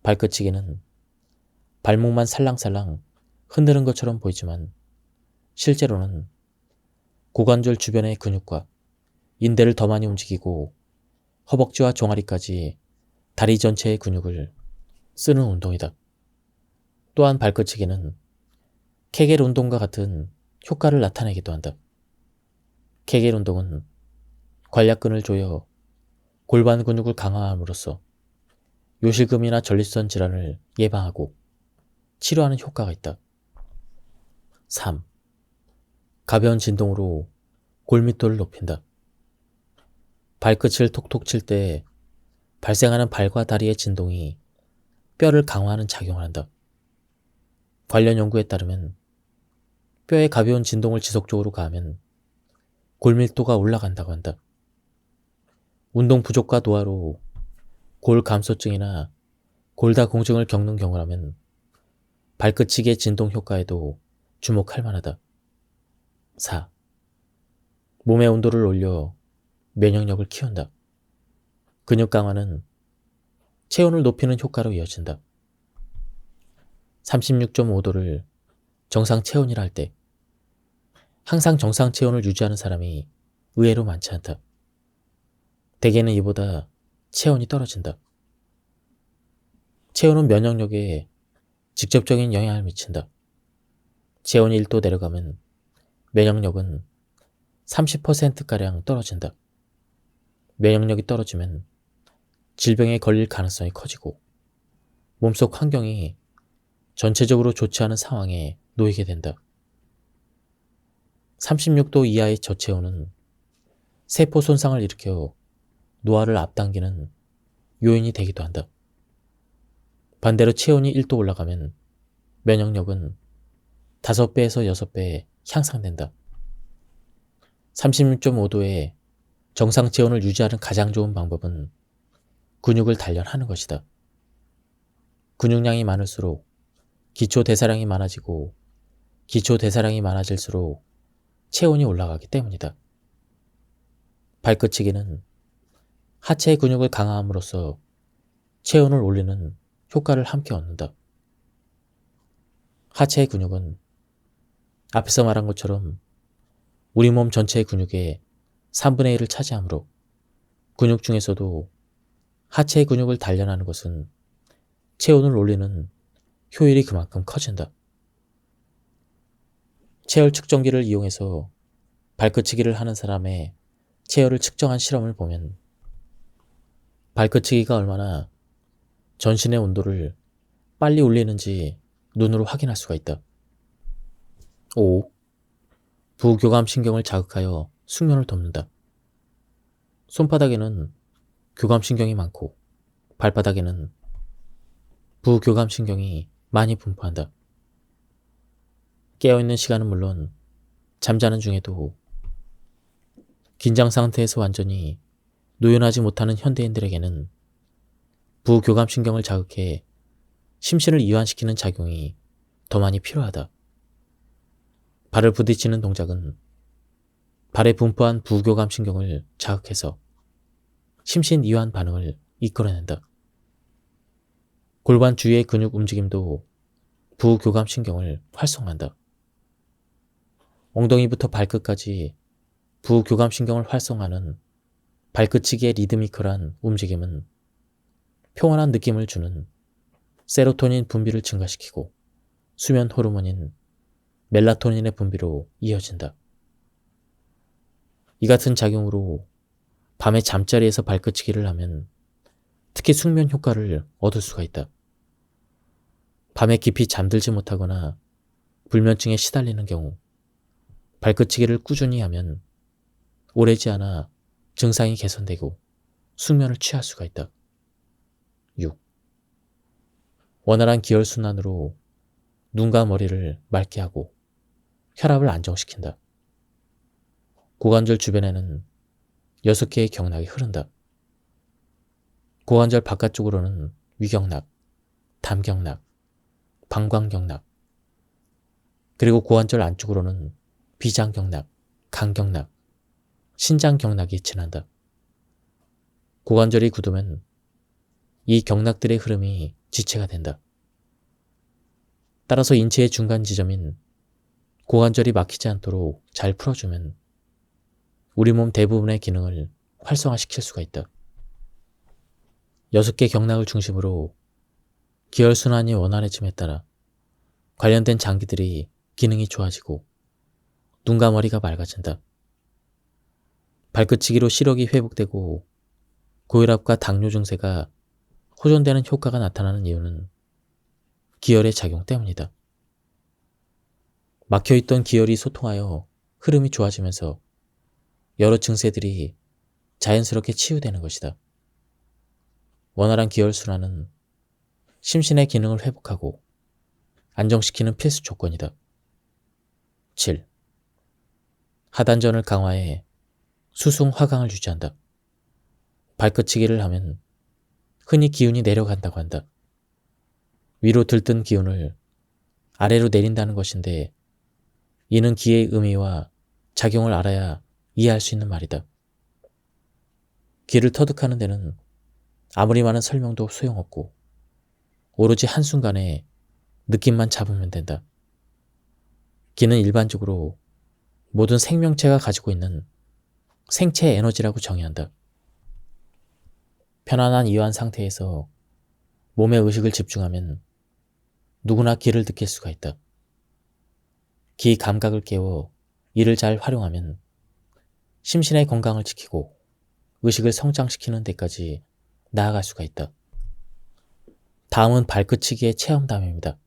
발끝치기는 발목만 살랑살랑 흔드는 것처럼 보이지만 실제로는 고관절 주변의 근육과 인대를 더 많이 움직이고 허벅지와 종아리까지 다리 전체의 근육을 쓰는 운동이다. 또한 발끝치기는 케겔 운동과 같은 효과를 나타내기도 한다. 케겔 운동은 관략근을 조여 골반 근육을 강화함으로써 요실금이나 전립선 질환을 예방하고 치료하는 효과가 있다. 3. 가벼운 진동으로 골밀도를 높인다. 발끝을 톡톡 칠 때 발생하는 발과 다리의 진동이 뼈를 강화하는 작용을 한다. 관련 연구에 따르면 뼈의 가벼운 진동을 지속적으로 가하면 골밀도가 올라간다고 한다. 운동 부족과 노화로 골감소증이나 골다공증을 겪는 경우라면 발끝치기의 진동 효과에도 주목할 만하다. 4. 몸의 온도를 올려 면역력을 키운다. 근육 강화는 체온을 높이는 효과로 이어진다. 36.5도를 정상 체온이라 할 때 항상 정상 체온을 유지하는 사람이 의외로 많지 않다. 대개는 이보다 체온이 떨어진다. 체온은 면역력에 직접적인 영향을 미친다. 체온이 1도 내려가면 면역력은 30%가량 떨어진다. 면역력이 떨어지면 질병에 걸릴 가능성이 커지고 몸속 환경이 전체적으로 좋지 않은 상황에 놓이게 된다. 36도 이하의 저체온은 세포 손상을 일으켜 노화를 앞당기는 요인이 되기도 한다. 반대로 체온이 1도 올라가면 면역력은 5배에서 6배 향상된다. 36.5도의 정상 체온을 유지하는 가장 좋은 방법은 근육을 단련하는 것이다. 근육량이 많을수록 기초 대사량이 많아지고 기초 대사량이 많아질수록 체온이 올라가기 때문이다. 발끝치기는 하체의 근육을 강화함으로써 체온을 올리는 효과를 함께 얻는다. 하체의 근육은 앞에서 말한 것처럼 우리 몸 전체의 근육의 3분의 1을 차지하므로 근육 중에서도 하체의 근육을 단련하는 것은 체온을 올리는 효율이 그만큼 커진다. 체열 측정기를 이용해서 발끝치기를 하는 사람의 체열을 측정한 실험을 보면 발끝치기가 얼마나 전신의 온도를 빨리 올리는지 눈으로 확인할 수가 있다. 5. 부교감 신경을 자극하여 숙면을 돕는다. 손바닥에는 교감 신경이 많고 발바닥에는 부교감 신경이 많이 분포한다. 깨어있는 시간은 물론 잠자는 중에도 긴장 상태에서 완전히 노연하지 못하는 현대인들에게는 부교감 신경을 자극해 심신을 이완시키는 작용이 더 많이 필요하다. 발을 부딪히는 동작은 발에 분포한 부교감 신경을 자극해서 심신 이완 반응을 이끌어낸다. 골반 주위의 근육 움직임도 부교감 신경을 활성화한다. 엉덩이부터 발끝까지 부교감 신경을 활성화하는 발끝치기의 리드미컬한 움직임은 평온한 느낌을 주는 세로토닌 분비를 증가시키고 수면 호르몬인 멜라토닌의 분비로 이어진다. 이 같은 작용으로 밤에 잠자리에서 발끝치기를 하면 특히 숙면 효과를 얻을 수가 있다. 밤에 깊이 잠들지 못하거나 불면증에 시달리는 경우 발끝치기를 꾸준히 하면 오래지 않아 증상이 개선되고 숙면을 취할 수가 있다. 6. 원활한 기혈순환으로 눈과 머리를 맑게 하고 혈압을 안정시킨다. 고관절 주변에는 6개의 경락이 흐른다. 고관절 바깥쪽으로는 위경락, 담경락, 방광경락, 그리고 고관절 안쪽으로는 비장경락, 간경락, 신장경락이 지난다. 고관절이 굳으면 이 경락들의 흐름이 지체가 된다. 따라서 인체의 중간 지점인 고관절이 막히지 않도록 잘 풀어주면 우리 몸 대부분의 기능을 활성화시킬 수가 있다. 6개 경락을 중심으로 기혈순환이 원활해짐에 따라 관련된 장기들이 기능이 좋아지고 눈과 머리가 맑아진다. 발끝치기로 시력이 회복되고 고혈압과 당뇨 증세가 호전되는 효과가 나타나는 이유는 기혈의 작용 때문이다. 막혀있던 기혈이 소통하여 흐름이 좋아지면서 여러 증세들이 자연스럽게 치유되는 것이다. 원활한 기혈순환은 심신의 기능을 회복하고 안정시키는 필수 조건이다. 7. 하단전을 강화해 수승 화강을 유지한다. 발끝치기를 하면 흔히 기운이 내려간다고 한다. 위로 들뜬 기운을 아래로 내린다는 것인데 이는 기의 의미와 작용을 알아야 이해할 수 있는 말이다. 기를 터득하는 데는 아무리 많은 설명도 소용없고 오로지 한순간에 느낌만 잡으면 된다. 기는 일반적으로 모든 생명체가 가지고 있는 생체 에너지라고 정의한다. 편안한 이완 상태에서 몸의 의식을 집중하면 누구나 기를 느낄 수가 있다. 기 감각을 깨워 이를 잘 활용하면 심신의 건강을 지키고 의식을 성장시키는 데까지 나아갈 수가 있다. 다음은 발끝치기의 체험담입니다.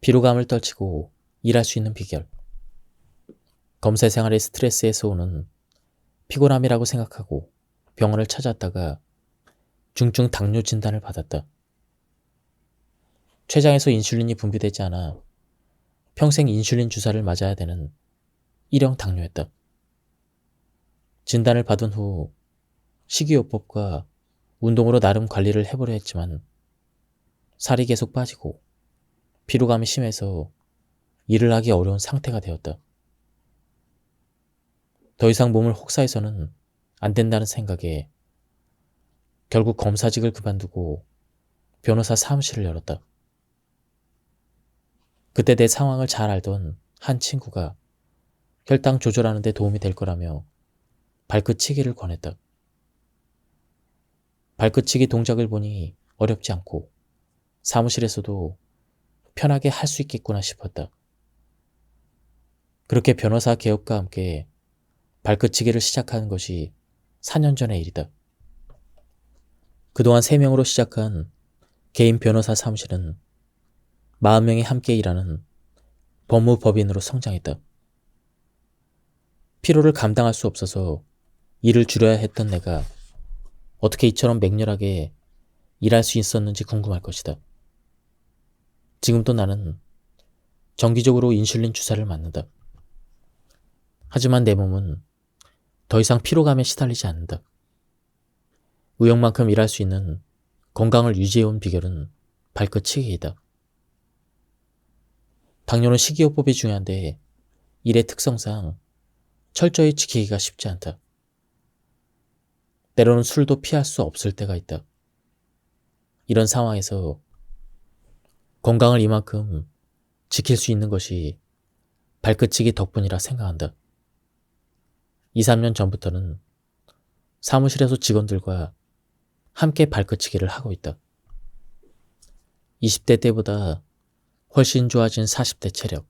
피로감을 떨치고 일할 수 있는 비결. 검사 생활의 스트레스에서 오는 피곤함이라고 생각하고 병원을 찾았다가 중증 당뇨 진단을 받았다. 췌장에서 인슐린이 분비되지 않아 평생 인슐린 주사를 맞아야 되는 일형 당뇨였다. 진단을 받은 후 식이요법과 운동으로 나름 관리를 해보려 했지만 살이 계속 빠지고 피로감이 심해서 일을 하기 어려운 상태가 되었다. 더 이상 몸을 혹사해서는 안 된다는 생각에 결국 검사직을 그만두고 변호사 사무실을 열었다. 그때 내 상황을 잘 알던 한 친구가 혈당 조절하는 데 도움이 될 거라며 발끝치기를 권했다. 발끝치기 동작을 보니 어렵지 않고 사무실에서도 편하게 할 수 있겠구나 싶었다. 그렇게 변호사 개업과 함께 발끝치기를 시작한 것이 4년 전의 일이다. 그동안 3명으로 시작한 개인 변호사 사무실은 40명이 함께 일하는 법무법인으로 성장했다. 피로를 감당할 수 없어서 일을 줄여야 했던 내가 어떻게 이처럼 맹렬하게 일할 수 있었는지 궁금할 것이다. 지금도 나는 정기적으로 인슐린 주사를 맞는다. 하지만 내 몸은 더 이상 피로감에 시달리지 않는다. 의욕만큼 일할 수 있는 건강을 유지해온 비결은 발끝치기이다. 당뇨는 식이요법이 중요한데 일의 특성상 철저히 지키기가 쉽지 않다. 때로는 술도 피할 수 없을 때가 있다. 이런 상황에서 건강을 이만큼 지킬 수 있는 것이 발끝치기 덕분이라 생각한다. 2, 3년 전부터는 사무실에서 직원들과 함께 발끝치기를 하고 있다. 20대 때보다 훨씬 좋아진 40대 체력.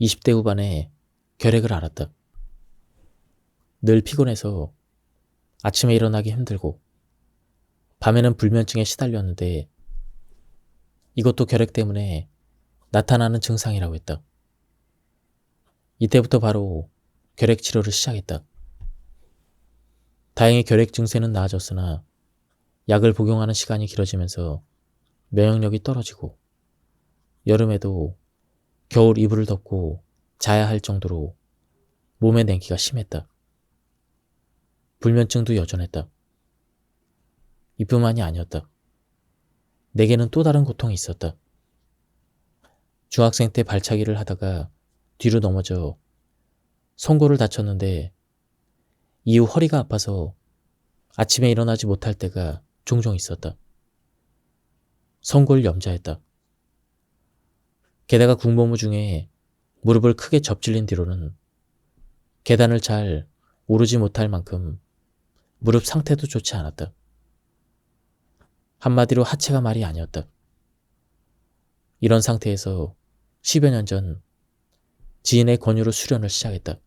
20대 후반에 결핵을 앓았다. 늘 피곤해서 아침에 일어나기 힘들고 밤에는 불면증에 시달렸는데 이것도 결핵 때문에 나타나는 증상이라고 했다. 이때부터 바로 결핵 치료를 시작했다. 다행히 결핵 증세는 나아졌으나 약을 복용하는 시간이 길어지면서 면역력이 떨어지고 여름에도 겨울 이불을 덮고 자야 할 정도로 몸의 냉기가 심했다. 불면증도 여전했다. 이뿐만이 아니었다. 내게는 또 다른 고통이 있었다. 중학생 때 발차기를 하다가 뒤로 넘어져 송골을 다쳤는데 이후 허리가 아파서 아침에 일어나지 못할 때가 종종 있었다. 송골 염좌했다. 게다가 군복무 중에 무릎을 크게 접질린 뒤로는 계단을 잘 오르지 못할 만큼 무릎 상태도 좋지 않았다. 한마디로 하체가 말이 아니었다. 이런 상태에서 10여 년 전 지인의 권유로 수련을 시작했다.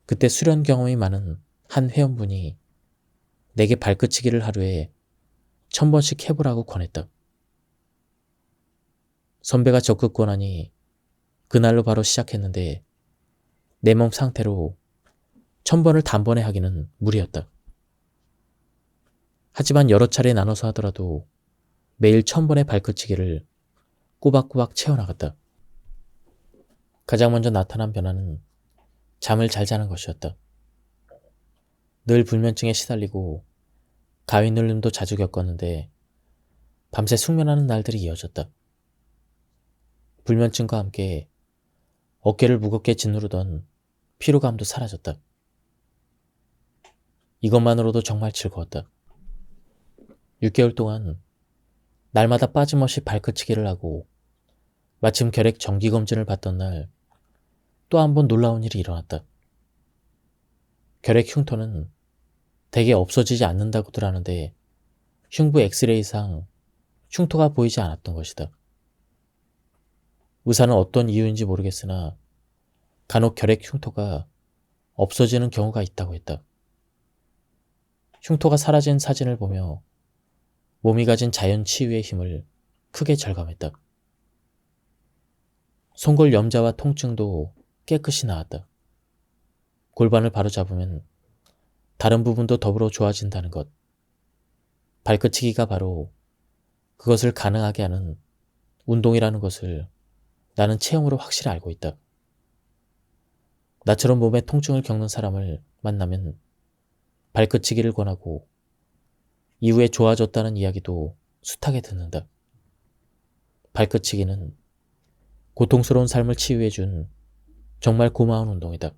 그때 수련 경험이 많은 한 회원분이 내게 발끝치기를 하루에 1000번씩 해보라고 권했다. 선배가 적극 권하니 그날로 바로 시작했는데 내 몸 상태로 1000번을 단번에 하기는 무리였다. 하지만 여러 차례 나눠서 하더라도 매일 1000번의 발끝치기를 꼬박꼬박 채워나갔다. 가장 먼저 나타난 변화는 잠을 잘 자는 것이었다. 늘 불면증에 시달리고 가위 눌림도 자주 겪었는데 밤새 숙면하는 날들이 이어졌다. 불면증과 함께 어깨를 무겁게 짓누르던 피로감도 사라졌다. 이것만으로도 정말 즐거웠다. 6개월 동안 날마다 빠짐없이 발끝치기를 하고 마침 결핵 정기검진을 받던 날 또 한 번 놀라운 일이 일어났다. 결핵 흉터는 대개 없어지지 않는다고들 하는데 흉부 엑스레이상 흉터가 보이지 않았던 것이다. 의사는 어떤 이유인지 모르겠으나 간혹 결핵 흉터가 없어지는 경우가 있다고 했다. 흉터가 사라진 사진을 보며 몸이 가진 자연 치유의 힘을 크게 절감했다. 송골 염좌와 통증도 깨끗이 나았다. 골반을 바로잡으면 다른 부분도 더불어 좋아진다는 것. 발끝치기가 바로 그것을 가능하게 하는 운동이라는 것을 나는 체험으로 확실히 알고 있다. 나처럼 몸에 통증을 겪는 사람을 만나면 발끝치기를 권하고 이후에 좋아졌다는 이야기도 숱하게 듣는다. 발끝치기는 고통스러운 삶을 치유해준 정말 고마운 운동이다.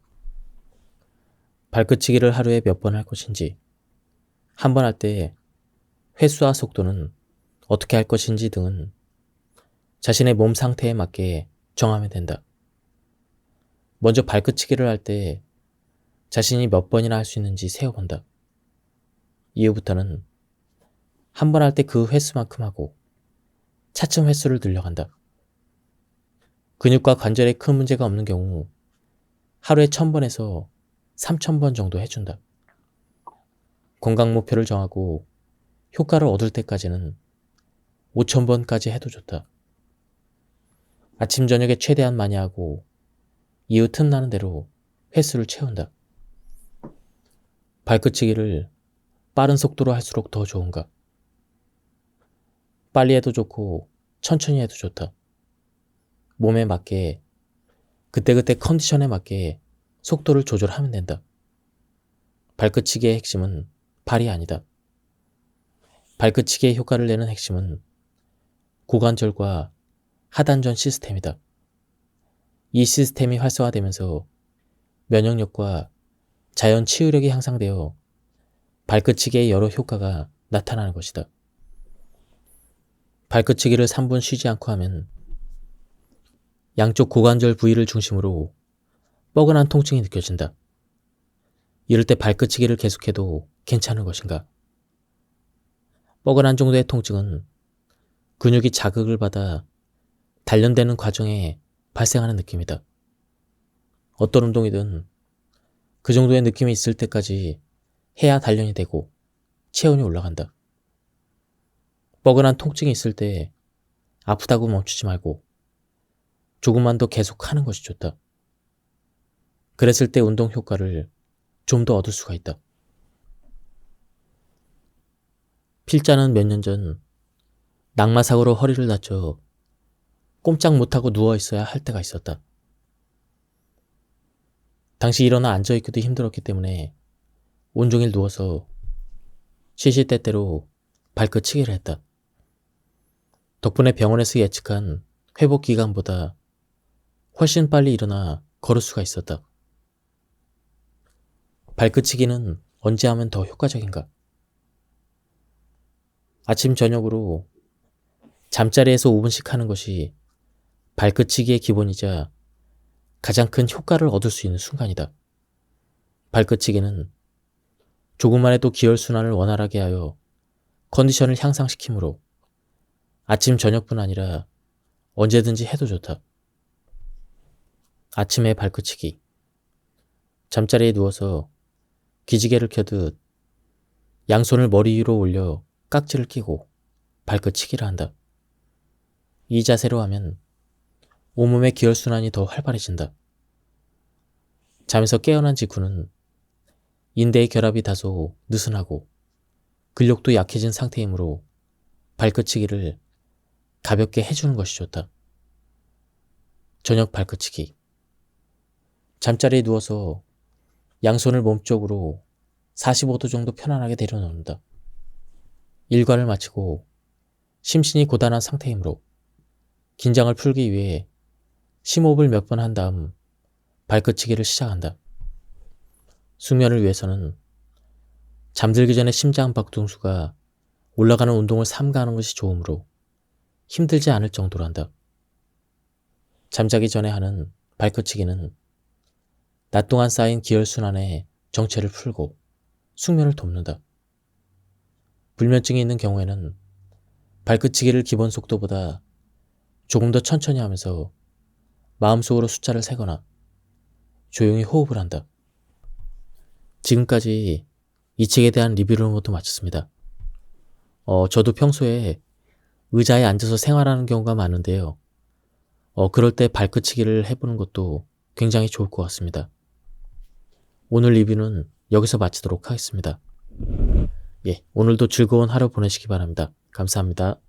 발끝치기를 하루에 몇 번 할 것인지, 한 번 할 때 횟수와 속도는 어떻게 할 것인지 등은 자신의 몸 상태에 맞게 정하면 된다. 먼저 발끝치기를 할 때 자신이 몇 번이나 할 수 있는지 세어본다. 이후부터는 한 번 할 때 그 횟수만큼 하고 차츰 횟수를 늘려간다. 근육과 관절에 큰 문제가 없는 경우 하루에 1000번에서 3000번 정도 해준다. 건강 목표를 정하고 효과를 얻을 때까지는 5000번까지 해도 좋다. 아침 저녁에 최대한 많이 하고 이후 틈나는 대로 횟수를 채운다. 발끝치기를 빠른 속도로 할수록 더 좋은가? 빨리 해도 좋고 천천히 해도 좋다. 몸에 맞게 그때그때 컨디션에 맞게 속도를 조절하면 된다. 발끝치기의 핵심은 발이 아니다. 발끝치기의 효과를 내는 핵심은 고관절과 하단전 시스템이다. 이 시스템이 활성화되면서 면역력과 자연 치유력이 향상되어 발끝치기의 여러 효과가 나타나는 것이다. 발끝치기를 3분 쉬지 않고 하면 양쪽 고관절 부위를 중심으로 뻐근한 통증이 느껴진다. 이럴 때 발끝치기를 계속해도 괜찮은 것인가? 뻐근한 정도의 통증은 근육이 자극을 받아 단련되는 과정에 발생하는 느낌이다. 어떤 운동이든 그 정도의 느낌이 있을 때까지 해야 단련이 되고 체온이 올라간다. 뻐근한 통증이 있을 때 아프다고 멈추지 말고 조금만 더 계속 하는 것이 좋다. 그랬을 때 운동 효과를 좀 더 얻을 수가 있다. 필자는 몇 년 전 낙마사고로 허리를 다쳐 꼼짝 못하고 누워있어야 할 때가 있었다. 당시 일어나 앉아있기도 힘들었기 때문에 온종일 누워서 시시때때로 발끝치기를 했다. 덕분에 병원에서 예측한 회복 기간보다 훨씬 빨리 일어나 걸을 수가 있었다. 발끝치기는 언제 하면 더 효과적인가? 아침 저녁으로 잠자리에서 5분씩 하는 것이 발끝치기의 기본이자 가장 큰 효과를 얻을 수 있는 순간이다. 발끝치기는 조금만 해도 기혈순환을 원활하게 하여 컨디션을 향상시키므로 아침 저녁뿐 아니라 언제든지 해도 좋다. 아침에 발끝치기. 잠자리에 누워서 기지개를 켜듯 양손을 머리 위로 올려 깍지를 끼고 발끝치기를 한다. 이 자세로 하면 온몸의 기혈순환이 더 활발해진다. 잠에서 깨어난 직후는 인대의 결합이 다소 느슨하고 근력도 약해진 상태이므로 발끝치기를 가볍게 해주는 것이 좋다. 저녁 발끝치기. 잠자리에 누워서 양손을 몸쪽으로 45도 정도 편안하게 내려놓는다. 일과를 마치고 심신이 고단한 상태이므로 긴장을 풀기 위해 심호흡을 몇 번 한 다음 발끝치기를 시작한다. 숙면을 위해서는 잠들기 전에 심장 박동수가 올라가는 운동을 삼가하는 것이 좋으므로 힘들지 않을 정도로 한다. 잠자기 전에 하는 발끝치기는 낮 동안 쌓인 기혈순환의 정체를 풀고 숙면을 돕는다. 불면증이 있는 경우에는 발끝치기를 기본 속도보다 조금 더 천천히 하면서 마음속으로 숫자를 세거나 조용히 호흡을 한다. 지금까지 이 책에 대한 리뷰를 모두 마쳤습니다. 저도 평소에 의자에 앉아서 생활하는 경우가 많은데요. 그럴 때 발끝치기를 해보는 것도 굉장히 좋을 것 같습니다. 오늘 리뷰는 여기서 마치도록 하겠습니다. 오늘도 즐거운 하루 보내시기 바랍니다. 감사합니다.